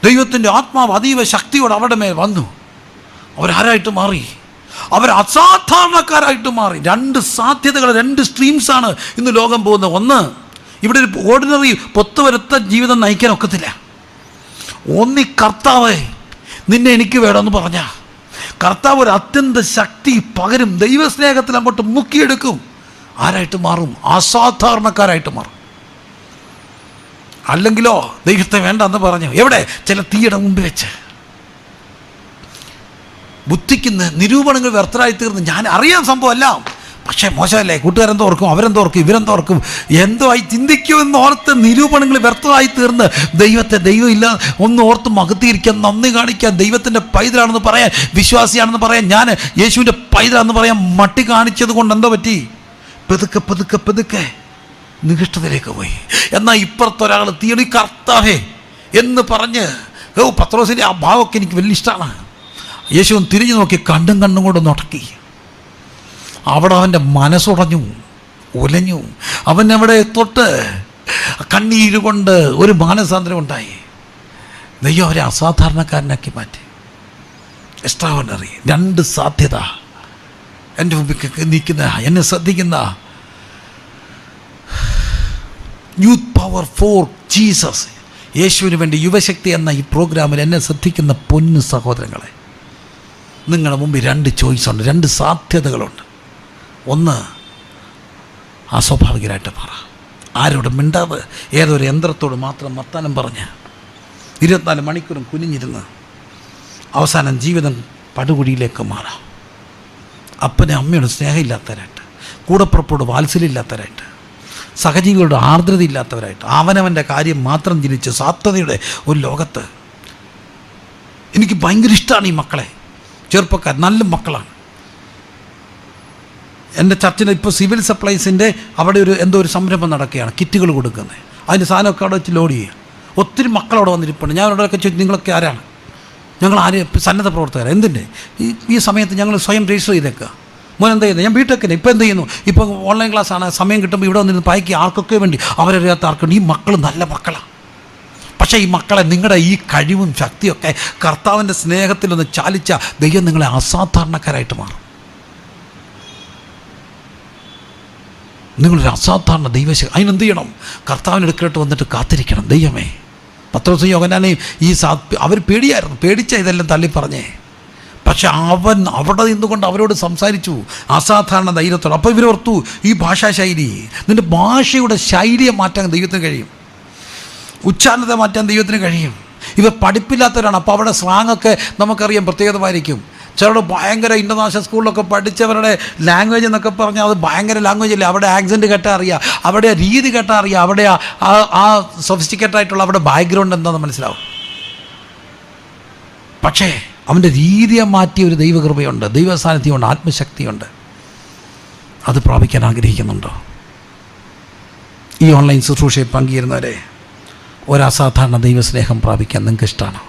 ദൈവത്തിൻ്റെ ആത്മാവ് അതീവ ശക്തിയോടെ അവരുടെ മേൽ വന്നു. അവരാരായിട്ട് മാറി? അവർ അസാധാരണക്കാരായിട്ട് മാറി. 2 സാധ്യതകൾ, 2 സ്ട്രീംസാണ് ഇന്ന് ലോകം പോകുന്നത്. ഒന്ന്, ഇവിടെ ഒരു ഓർഡിനറി പൊത്തുവരുത്ത ജീവിതം നയിക്കാൻ ഒക്കത്തില്ല. ഒന്നി കർത്താവേ നിന്നെ എനിക്ക് വേണമെന്ന് പറഞ്ഞാൽ കർത്താവ് ഒരു അത്യന്ത ശക്തി പകരും. ദൈവസ്നേഹത്തിൽ അങ്ങോട്ട് മുക്കിയെടുക്കും. ആരായിട്ട് മാറും? അസാധാരണക്കാരായിട്ട് മാറും. അല്ലെങ്കിലോ ദൈവത്തെ വേണ്ടെന്ന് പറഞ്ഞു. എവിടെ? ചില തീയുടെ മുമ്പിൽ വെച്ച് ബുദ്ധിക്കുന്ന നിരൂപണങ്ങൾ വ്യർത്ഥരായി തീർന്ന്. ഞാൻ അറിയാൻ സംഭവമല്ല, പക്ഷേ മോശമല്ലേ, കൂട്ടുകാരെന്തോർക്കും, അവരെന്തോർക്കും, ഇവരെന്തോർക്കും, എന്തോ ആയി ചിന്തിക്കുമെന്ന് ഓർത്ത് നിരൂപണങ്ങൾ വ്യർത്ഥമായി തീർന്ന് ദൈവം ഇല്ല ഒന്ന് ഓർത്ത് മകത്തിയിരിക്കാൻ, നന്ദി കാണിക്കാൻ, ദൈവത്തിൻ്റെ പൈതലാണെന്ന് പറയാൻ, വിശ്വാസിയാണെന്ന് പറയാൻ, ഞാൻ യേശുവിൻ്റെ പൈതലാണെന്ന് പറയാൻ മട്ടി കാണിച്ചത് കൊണ്ട് എന്തോ പറ്റി? പതുക്കെ പതുക്കെ പതുക്കെ നികഷ്ടതയിലേക്ക് പോയി. എന്നാൽ ഇപ്പുറത്തൊരാൾ തീയണി കർത്താവേ എന്ന് പറഞ്ഞ്, പത്രോസിൻ്റെ ആ ഭാവമൊക്കെ എനിക്ക് വലിയ ഇഷ്ടമാണ്. യേശുവൻ തിരിഞ്ഞു നോക്കി കണ്ണും കൊണ്ട് നടക്കി. അവിടെ അവൻ്റെ മനസ്സുടഞ്ഞു, ഉലഞ്ഞു. അവൻ അവിടെ തൊട്ട് കണ്ണീര് കൊണ്ട് ഒരു മാനസാന്തരം ഉണ്ടായി. ദൈവം അവരെ അസാധാരണക്കാരനാക്കി മാറ്റി. Extra ordinary. 2 സാധ്യത എൻ്റെ മുമ്പിൽ നിൽക്കുന്ന, എന്നെ ശ്രദ്ധിക്കുന്ന യൂത്ത് പവർ ഫോർ ജീസസ്, യേശുവിന് വേണ്ടി യുവശക്തി എന്ന ഈ പ്രോഗ്രാമിൽ എന്നെ ശ്രദ്ധിക്കുന്ന പൊന്നു സഹോദരങ്ങളെ, നിങ്ങളുടെ മുമ്പിൽ 2 ചോയ്സുണ്ട്, 2 സാധ്യതകളുണ്ട്. ഒന്ന്, അസ്വാഭാവികരായിട്ട് പറ, ആരോടും മിണ്ടാതെ ഏതൊരു യന്ത്രത്തോട് മാത്രം വർത്താനം പറഞ്ഞ് 24 മണിക്കൂറും കുനിഞ്ഞിരുന്ന് അവസാനം ജീവിതം പടുകുഴിയിലേക്ക് മാറാം. അപ്പനെ അമ്മയോട് സ്നേഹമില്ലാത്തവരായിട്ട്, കൂടപ്പുറപ്പോട് വാത്സല്യമില്ലാത്തവരായിട്ട്, സഹജീവികളുടെ ആർദ്രതയില്ലാത്തവരായിട്ട്, അവനവൻ്റെ കാര്യം മാത്രം ചിന്തിച്ച് സാധ്യതയുടെ ഒരു ലോകത്ത്. എനിക്ക് ഭയങ്കര ഇഷ്ടമാണ് ഈ മക്കളെ, ചെറുപ്പക്കാർ നല്ല മക്കളാണ്. എൻ്റെ ചർച്ചിൽ ഇപ്പോൾ സിവിൽ സപ്ലൈസിൻ്റെ അവിടെ എന്തോ ഒരു സംരംഭം നടക്കുകയാണ്, കിറ്റുകൾ കൊടുക്കുന്നത്. അതിൻ്റെ സാധനമൊക്കെ അവിടെ വെച്ച് ലോഡ് ചെയ്യുക. ഒത്തിരി മക്കളവിടെ വന്നിരിപ്പുണ്ട്. ഞാൻ അവിടെയൊക്കെ ചോദിച്ചു, നിങ്ങളൊക്കെ ആരാണ്? ഞങ്ങൾ സന്നദ്ധ പ്രവർത്തകർ. എന്തിൻ്റെ ഈ സമയത്ത് ഞങ്ങൾ സ്വയം രജിസ്റ്റർ ചെയ്തേക്കുക. മോൻ എന്താ ചെയ്യുന്നത്? ഞാൻ ബിടെക്കിന്. ഇപ്പോൾ എന്ത് ചെയ്യുന്നു? ഇപ്പോൾ ഓൺലൈൻ ക്ലാസ്സാണ്, സമയം കിട്ടുമ്പോൾ ഇവിടെ വന്നിരുന്ന് പായ്ക്ക് ആർക്കൊക്കെ വേണ്ടി, അവരറിയാത്ത ആർക്കുണ്ട്. ഈ മക്കൾ നല്ല മക്കളാണ്. പക്ഷേ ഈ മക്കളെ നിങ്ങളുടെ ഈ കഴിവും ശക്തിയൊക്കെ കർത്താവിൻ്റെ സ്നേഹത്തിലൊന്ന് ചാലിച്ച ദൈവം നിങ്ങളെ അസാധാരണക്കാരായിട്ട് മാറും. നിങ്ങളൊരു അസാധാരണ ദൈവശക്തി. അതിനെന്ത് ചെയ്യണം? കർത്താവിൻ്റെ അടുക്കലോട്ട് വന്നിട്ട് കാത്തിരിക്കണം. ദൈവമേ, പത്രോസും യോഹന്നാനെയും അവർ പേടിയായിരുന്നു, പേടിച്ച ഇതെല്ലാം തള്ളിപ്പറഞ്ഞേ. പക്ഷെ അവൻ അവിടെ നിന്നുകൊണ്ട് അവരോട് സംസാരിച്ചു അസാധാരണ ധൈര്യത്തോടെ. അപ്പോൾ ഇവരോർത്തു, ഈ ഭാഷാശൈലി, നിൻ്റെ ഭാഷയുടെ ശൈലിയെ മാറ്റാൻ ദൈവത്തിന് കഴിയും, ഉച്ചാരണത്തെ മാറ്റാൻ ദൈവത്തിന് കഴിയും. ഇവർ പഠിപ്പില്ലാത്തവരാണ്. അപ്പോൾ അവിടെ സ്ലാങ്ങൊക്കെ നമുക്കറിയാം പ്രത്യേകതമായിരിക്കും. ചിലരുടെ ഭയങ്കര ഇൻ്റർനാഷണൽ സ്കൂളിലൊക്കെ പഠിച്ചവരുടെ ലാംഗ്വേജ് എന്നൊക്കെ പറഞ്ഞാൽ അത് ഭയങ്കര ലാംഗ്വേജ് അല്ലേ. അവിടെ ആക്സെൻറ്റ് കേട്ടാൽ അറിയാം, അവിടെ രീതി കേട്ടാൽ അറിയാം, അവിടെ ആ സൊഫിസ്റ്റിക്കേറ്റഡ് ആയിട്ടുള്ള അവിടെ ബാക്ക്ഗ്രൗണ്ട് എന്താണെന്ന് മനസ്സിലാവും. പക്ഷേ അവൻ്റെ രീതിയെ മാറ്റിയ ഒരു ദൈവകൃപയുണ്ട്, ദൈവസാന്നിധ്യമുണ്ട്, ആത്മശക്തിയുണ്ട്. അത് പ്രാപിക്കാൻ ആഗ്രഹിക്കുന്നുണ്ടോ? ഈ ഓൺലൈൻ ശുശ്രൂഷയിൽ പങ്കുചേരുന്നവരെ, ഒരസാധാരണ ദൈവസ്നേഹം പ്രാപിക്കാൻ നിങ്ങൾക്ക് ഇഷ്ടമാണോ?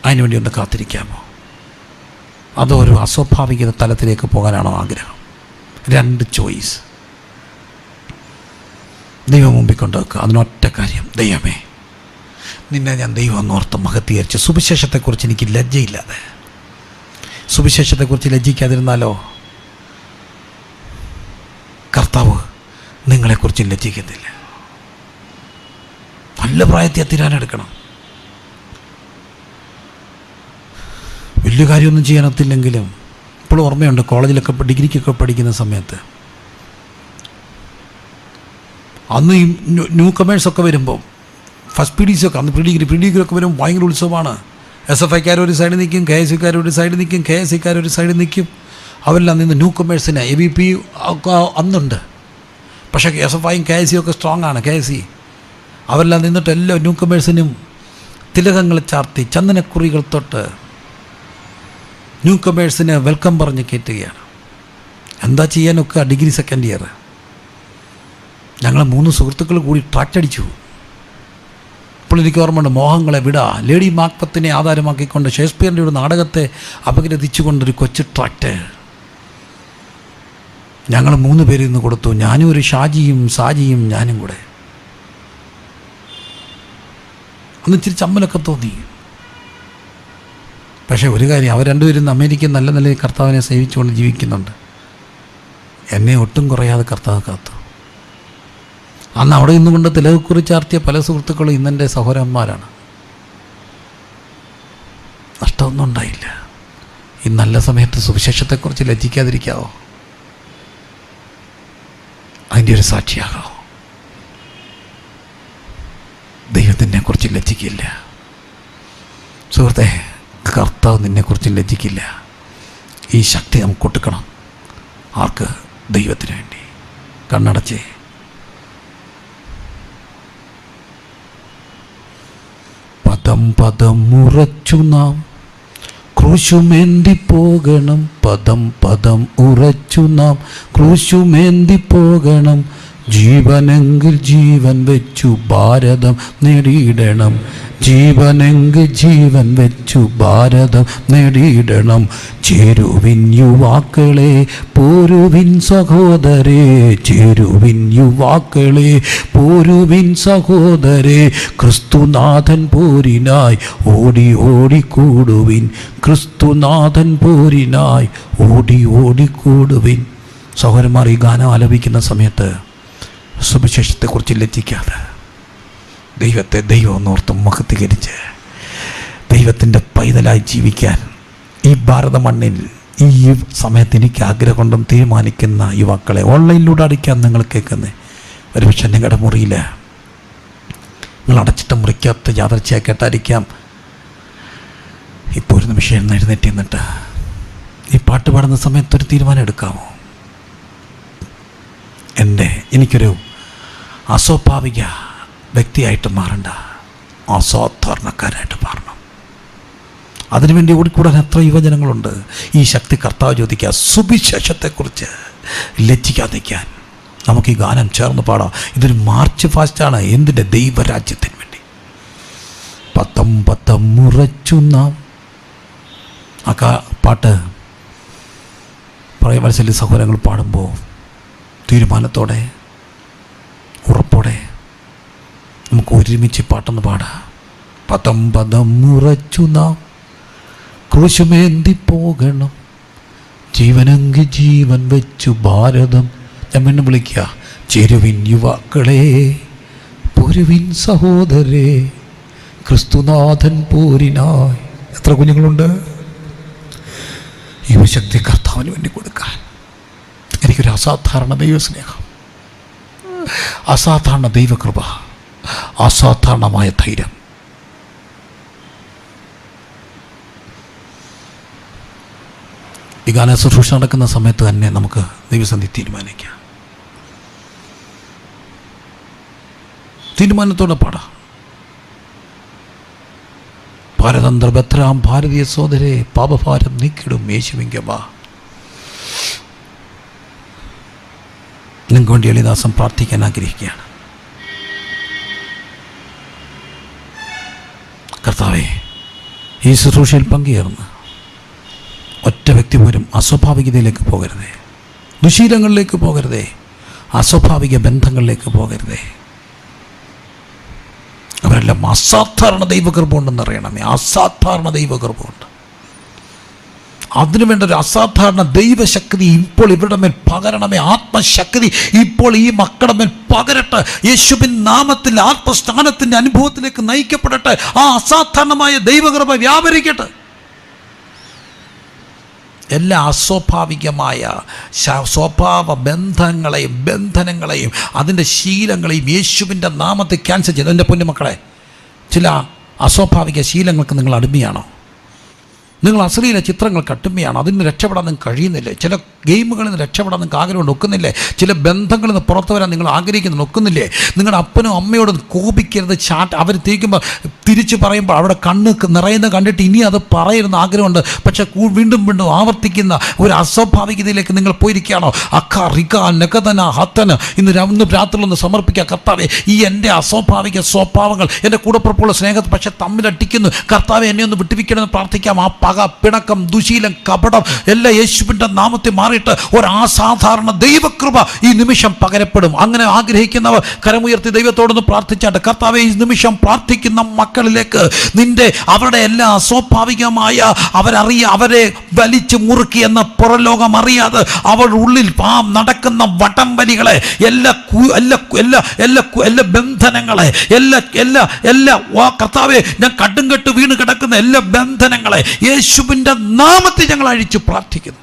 അതിനുവേണ്ടി ഒന്ന് കാത്തിരിക്കാമോ? അതോ ഒരു അസ്വാഭാവിക തലത്തിലേക്ക് പോകാനാണോ ആഗ്രഹം? 2 ചോയ്സ് ദൈവം മുമ്പിൽ കൊണ്ടുവെക്കുക. അതിനൊറ്റ കാര്യം, ദൈവമേ നിന്നെ ഞാൻ ദൈവം എന്നോർത്ത് മഹത്വീകരിച്ചു. സുവിശേഷത്തെക്കുറിച്ച് എനിക്ക് ലജ്ജയില്ലാതെ, സുവിശേഷത്തെക്കുറിച്ച് ലജ്ജിക്കാതിരുന്നാലോ കർത്താവ് നിങ്ങളെക്കുറിച്ച് ലജ്ജിക്കുന്നില്ല. നല്ല പ്രായത്തിൽ തീരാനെടുക്കണം. വലിയ കാര്യമൊന്നും ചെയ്യാനൊത്തില്ലെങ്കിലും ഇപ്പോഴും ഓർമ്മയുണ്ട്, കോളേജിലൊക്കെ ഡിഗ്രിക്കൊക്കെ പഠിക്കുന്ന സമയത്ത് അന്ന് ഈ ന്യൂ കമേഴ്സൊക്കെ വരുമ്പോൾ ഫസ്റ്റ് പി ഡി സി ഒക്കെ, അന്ന് പ്രീ ഡിഗ്രി ഒക്കെ വരുമ്പോൾ ഭയങ്കര ഉത്സവമാണ്. SFIക്കാർ ഒരു സൈഡിൽ നിൽക്കും, KSUക്കാർ ഒരു സൈഡിൽ നിൽക്കും, KSCക്കാർ ഒരു സൈഡിൽ നിൽക്കും. അവരെല്ലാം നിന്ന് ന്യൂ കമേഴ്സിന് ABP ഒക്കെ അന്നുണ്ട്. പക്ഷേ SFIയും KSCയും ഒക്കെ സ്ട്രോങ് ആണ്. KSC അവരെല്ലാം നിന്നിട്ട് എല്ലാ ന്യൂ കമേഴ്സിനും തിലകങ്ങൾ ചാർത്തി ചന്ദനക്കുറികൾ തൊട്ട് ന്യൂ കമേഴ്സിന് വെൽക്കം പറഞ്ഞ് കയറ്റുകയാണ്. എന്താ ചെയ്യാനൊക്കെ ഡിഗ്രി സെക്കൻഡ് ഇയർ. ഞങ്ങൾ 3 സുഹൃത്തുക്കൾ കൂടി ട്രാക്റ്റ് അടിച്ചു. ഇപ്പോൾ എനിക്ക് ഓർമ്മയുണ്ട്, മോഹങ്ങളെ വിട, ലേഡി മാക്ബത്തിനെ ആധാരമാക്കിക്കൊണ്ട് ഷേക്സ്പിയറിൻ്റെ ഒരു നാടകത്തെ അപഗ്രഥിച്ചുകൊണ്ടൊരു കൊച്ചു ട്രാക്റ്റ് ഞങ്ങൾ 3 പേരിൽ നിന്ന് കൊടുത്തു. ഞാനും ഒരു ഷാജിയും സാജിയും ഞാനും കൂടെ. അന്ന് ഇച്ചിരി ചമ്മലൊക്കെ തോന്നി. പക്ഷേ ഒരു കാര്യം, അവർ 2 പേരും അമേരിക്കയിൽ നല്ല നിലയിൽ കർത്താവിനെ സേവിച്ചുകൊണ്ട് ജീവിക്കുന്നുണ്ട്. എന്നെ ഒട്ടും കുറയാതെ കർത്താവ് കാത്തു. അന്ന് അവിടെ നിന്നുകൊണ്ട് തിലകക്കുറി ചാർത്തിയ പല സുഹൃത്തുക്കളും ഇന്നെൻ്റെ സഹോദരന്മാരാണ്. നഷ്ടമൊന്നും ഉണ്ടായില്ല. ഈ നല്ല സമയത്ത് സുവിശേഷത്തെക്കുറിച്ച് ലജ്ജിക്കാതിരിക്കാവോ? അതിൻ്റെ ഒരു സാക്ഷിയാകാമോ? ദൈവത്തിനെക്കുറിച്ച് ലജ്ജിക്കില്ല. സുഹൃത്തെ, കർത്താവ് നിന്നെക്കുറിച്ച് ലജ്ജിക്കില്ല. ഈ ശക്തി നമുക്ക് കൊടുക്കണം. ആർക്ക്? ദൈവത്തിന് വേണ്ടി. കണ്ണടച്ചേ. പദം പദം ഉറച്ചു നാം ക്രൂശുമേന്തി പോകണം. പദം പദം ഉറച്ചു നാം ക്രൂശുമേന്തി പോകണം. ജീവനെങ്കിൽ ജീവൻ വെച്ചു ഭാരതം നേടിയിടണം. ജീവനെങ്കിൽ ജീവൻ വെച്ചു ഭാരതം നേടിയിടണം. ചേരുവിൻ യുവാക്കളെ, പോരുവിൻ സഹോദരേ. ചേരുവിൻ യുവാക്കളെ, പോരുവിൻ സഹോദരേ. ക്രിസ്തുനാഥൻ പോരിനായി ഓടി ഓടിക്കൂടുവിൻ. ക്രിസ്തുനാഥൻ പോരിനായി ഓടി ഓടിക്കൂടുവിൻ. സഹോദരന്മാർ, ഈ ഗാനം ആലപിക്കുന്ന സമയത്ത് സുവിശേഷത്തെക്കുറിച്ച് ലജ്ജിക്കാതെ ദൈവത്തെ ദൈവം എന്നോർത്ത് മഹത്വീകരിച്ച് ദൈവത്തിൻ്റെ പൈതലായി ജീവിക്കാൻ ഈ ഭാരത മണ്ണിൽ ഈ സമയത്ത് എനിക്ക് ആഗ്രഹം തീരുമാനിക്കുന്ന യുവാക്കളെ, ഓൺലൈനിലൂടെ അടിക്കാൻ നിങ്ങൾ കേൾക്കുന്നത് ഒരുപക്ഷെ നിങ്ങളുടെ മുറിയിൽ നിങ്ങൾ അടച്ചിട്ട് മുറിക്കകത്ത് യാദർച്ചയായി കേട്ടായിരിക്കാം. ഇപ്പോൾ ഒരു നിമിഷം എഴുന്നേറ്റ് നിന്നിട്ട് ഈ പാട്ട് പാടുന്ന സമയത്തൊരു തീരുമാനം എടുക്കാമോ? എനിക്കൊരു അസ്വാഭാവിക വ്യക്തിയായിട്ട് മാറണ്ട, അസാധാരണക്കാരായിട്ട് മാറണം. അതിനുവേണ്ടി ഓടിക്കൂടാൻ എത്ര യുവജനങ്ങളുണ്ട്. ഈ ശക്തി കർത്താവ് ചോദിക്കുക. സുവിശേഷത്തെക്കുറിച്ച് ലജ്ജിക്കാതിരിക്കാൻ നമുക്ക് ഈ ഗാനം ചേർന്ന് പാടാം. ഇതൊരു മാർച്ച് ഫാസ്റ്റാണ്. എന്തിൻ്റെ? ദൈവരാജ്യത്തിന് വേണ്ടി. പത്തം പത്തം ഉറച്ചു നാം. ആ പാട്ട് പ്രയമത്സല്യ സഹോദരങ്ങൾ പാടുമ്പോൾ തീരുമാനത്തോടെ ഉറപ്പോടെ നമുക്ക് ഒരുമിച്ച് പാട്ടൊന്ന് പാടാം. പദം പദം ഉറച്ചു നാം ക്രൂശുമേന്തി പോകണം. ജീവനെങ്കിൽ ജീവൻ വെച്ചു ഭാരതം. ഞാൻ വീണ്ടും വിളിക്കുക. ചേരുവിൻ യുവാക്കളെ, പോരുവിൻ സഹോദരേ. ക്രിസ്തുനാഥൻ പോരിനായി. എത്ര കുഞ്ഞുങ്ങളുണ്ട്? യുവശക്തി കർത്താവിന് വേണ്ടി കൊടുക്കാൻ. എനിക്കൊരു അസാധാരണ ദൈവസ്നേഹം, അസാധാരണ ദൈവകൃപ, അസാധാരണമായ ധൈര്യം. ഈ ഗാന ശുശ്രൂഷ നടക്കുന്ന സമയത്ത് തന്നെ നമുക്ക് ദൈവസന്ധി തീരുമാനിക്കാം. തീരുമാനത്തോടെ പാടാം. പരതന്ത്ര ബത്രാം ഭാരതീയ സോദരെ പാപഭാരം നീക്കിടും യേശുവിങ്കവാ. നിങ്ങൾക്ക് വേണ്ടി എളിദാസം പ്രാർത്ഥിക്കാൻ ആഗ്രഹിക്കുകയാണ്. കർത്താവേ, ഈ ശുശ്രൂഷയിൽ പങ്കുചേർന്ന് ഒറ്റ വ്യക്തി പോലും അസ്വാഭാവികതയിലേക്ക് പോകരുതേ, ദുശീലങ്ങളിലേക്ക് പോകരുതേ, അസ്വാഭാവിക ബന്ധങ്ങളിലേക്ക് പോകരുതേ. അവരെല്ലാം അസാധാരണ ദൈവകൃപ അറിയണമേ. അസാധാരണ ദൈവകൃപുണ്ട്. അതിനുവേണ്ട ഒരു അസാധാരണ ദൈവശക്തി ഇപ്പോൾ ഇവരുടെ മേൽ പകരണമേ. ആത്മശക്തി ഇപ്പോൾ ഈ മക്കളുടെ മേൽ പകരട്ടെ. യേശുവിൻ നാമത്തിൽ ആത്മസ്ഥാനത്തിൻ്റെ അനുഭവത്തിലേക്ക് നയിക്കപ്പെടട്ടെ. ആ അസാധാരണമായ ദൈവകൃപ വ്യാപരിക്കട്ടെ. എല്ലാ അസ്വാഭാവികമായ സ്വഭാവ ബന്ധനങ്ങളെയും അതിൻ്റെ ശീലങ്ങളെയും യേശുവിൻ്റെ നാമത്തിൽ ക്യാൻസൽ ചെയ്ത്. എൻ്റെ പൊന്നുമക്കളെ, ചില അസ്വാഭാവിക ശീലങ്ങൾക്ക് നിങ്ങൾ അടിമയാണോ? നിങ്ങൾ അശ്ലീല ചിത്രങ്ങൾക്ക് അടിമയാണോ? അതിൽ നിന്ന് രക്ഷപ്പെടാൻ നിങ്ങൾക്ക് കഴിയുന്നില്ലേ? ചില ഗെയിമുകളിൽ നിന്ന് രക്ഷപ്പെടാൻ നിങ്ങൾക്ക് ആഗ്രഹം ഒക്കുന്നില്ലേ? ചില ബന്ധങ്ങളിൽ നിന്ന് പുറത്തു വരാൻ നിങ്ങൾ ആഗ്രഹിക്കുന്നു ഒക്കുന്നില്ലേ? നിങ്ങളുടെ അപ്പനും അമ്മയോട് കോപിക്കരുത്. അവർ തിരിച്ച് പറയുമ്പോൾ അവിടെ കണ്ണ് നിറയുന്നത് കണ്ടിട്ട് ഇനി അത് പറയരുന്ന ആഗ്രഹമുണ്ട്. പക്ഷേ വീണ്ടും വീണ്ടും ആവർത്തിക്കുന്ന ഒരു അസ്വാഭാവികതയിലേക്ക് നിങ്ങൾ പോയിരിക്കുകയാണോ? ഇന്ന് രാത്രിയിലൊന്ന് സമർപ്പിക്കുക. കർത്താവേ, ഈ എൻ്റെ അസ്വാഭാവിക സ്വഭാവങ്ങൾ എൻ്റെ കൂടപ്പുറപ്പുള്ള സ്നേഹത്തെ പക്ഷെ തമ്മിലടിക്കുന്നു. കർത്താവെ, എന്നെ ഒന്ന് വിട്ടുവിക്കണമെന്ന് പ്രാർത്ഥിക്കാം. ആ പക, പിണക്കം, ദുശീലം, കപടം എല്ലാം യേശുവിൻ്റെ നാമത്തിൽ മാറിയിട്ട് ഒരു അസാധാരണ ദൈവകൃപ ഈ നിമിഷം പകരപ്പെടും. അങ്ങനെ ആഗ്രഹിക്കുന്നവർ കരമുയർത്തി ദൈവത്തോടൊന്ന് പ്രാർത്ഥിച്ചാട്ട്, കർത്താവെ, ഈ നിമിഷം പ്രാർത്ഥിക്കുന്ന മക്കളിലേക്ക് അവരുടെ എല്ലാ അസ്വാഭാവികമായ അവരെ വലിച്ചു മുറുക്കി എന്ന പുറലോകം അറിയാതെ അവരുടെ ഉള്ളിൽ നടക്കുന്ന വടംവലികളെ, എല്ലാ ബന്ധനങ്ങളെ, കർത്താവെ, ഞാൻ കട്ടും കെട്ട് വീണ് കിടക്കുന്ന എല്ലാ ബന്ധനങ്ങളെ യേശുവിൻ്റെ നാമത്തിൽ ഞങ്ങൾ അഴിച്ചു പ്രാർത്ഥിക്കുന്നു.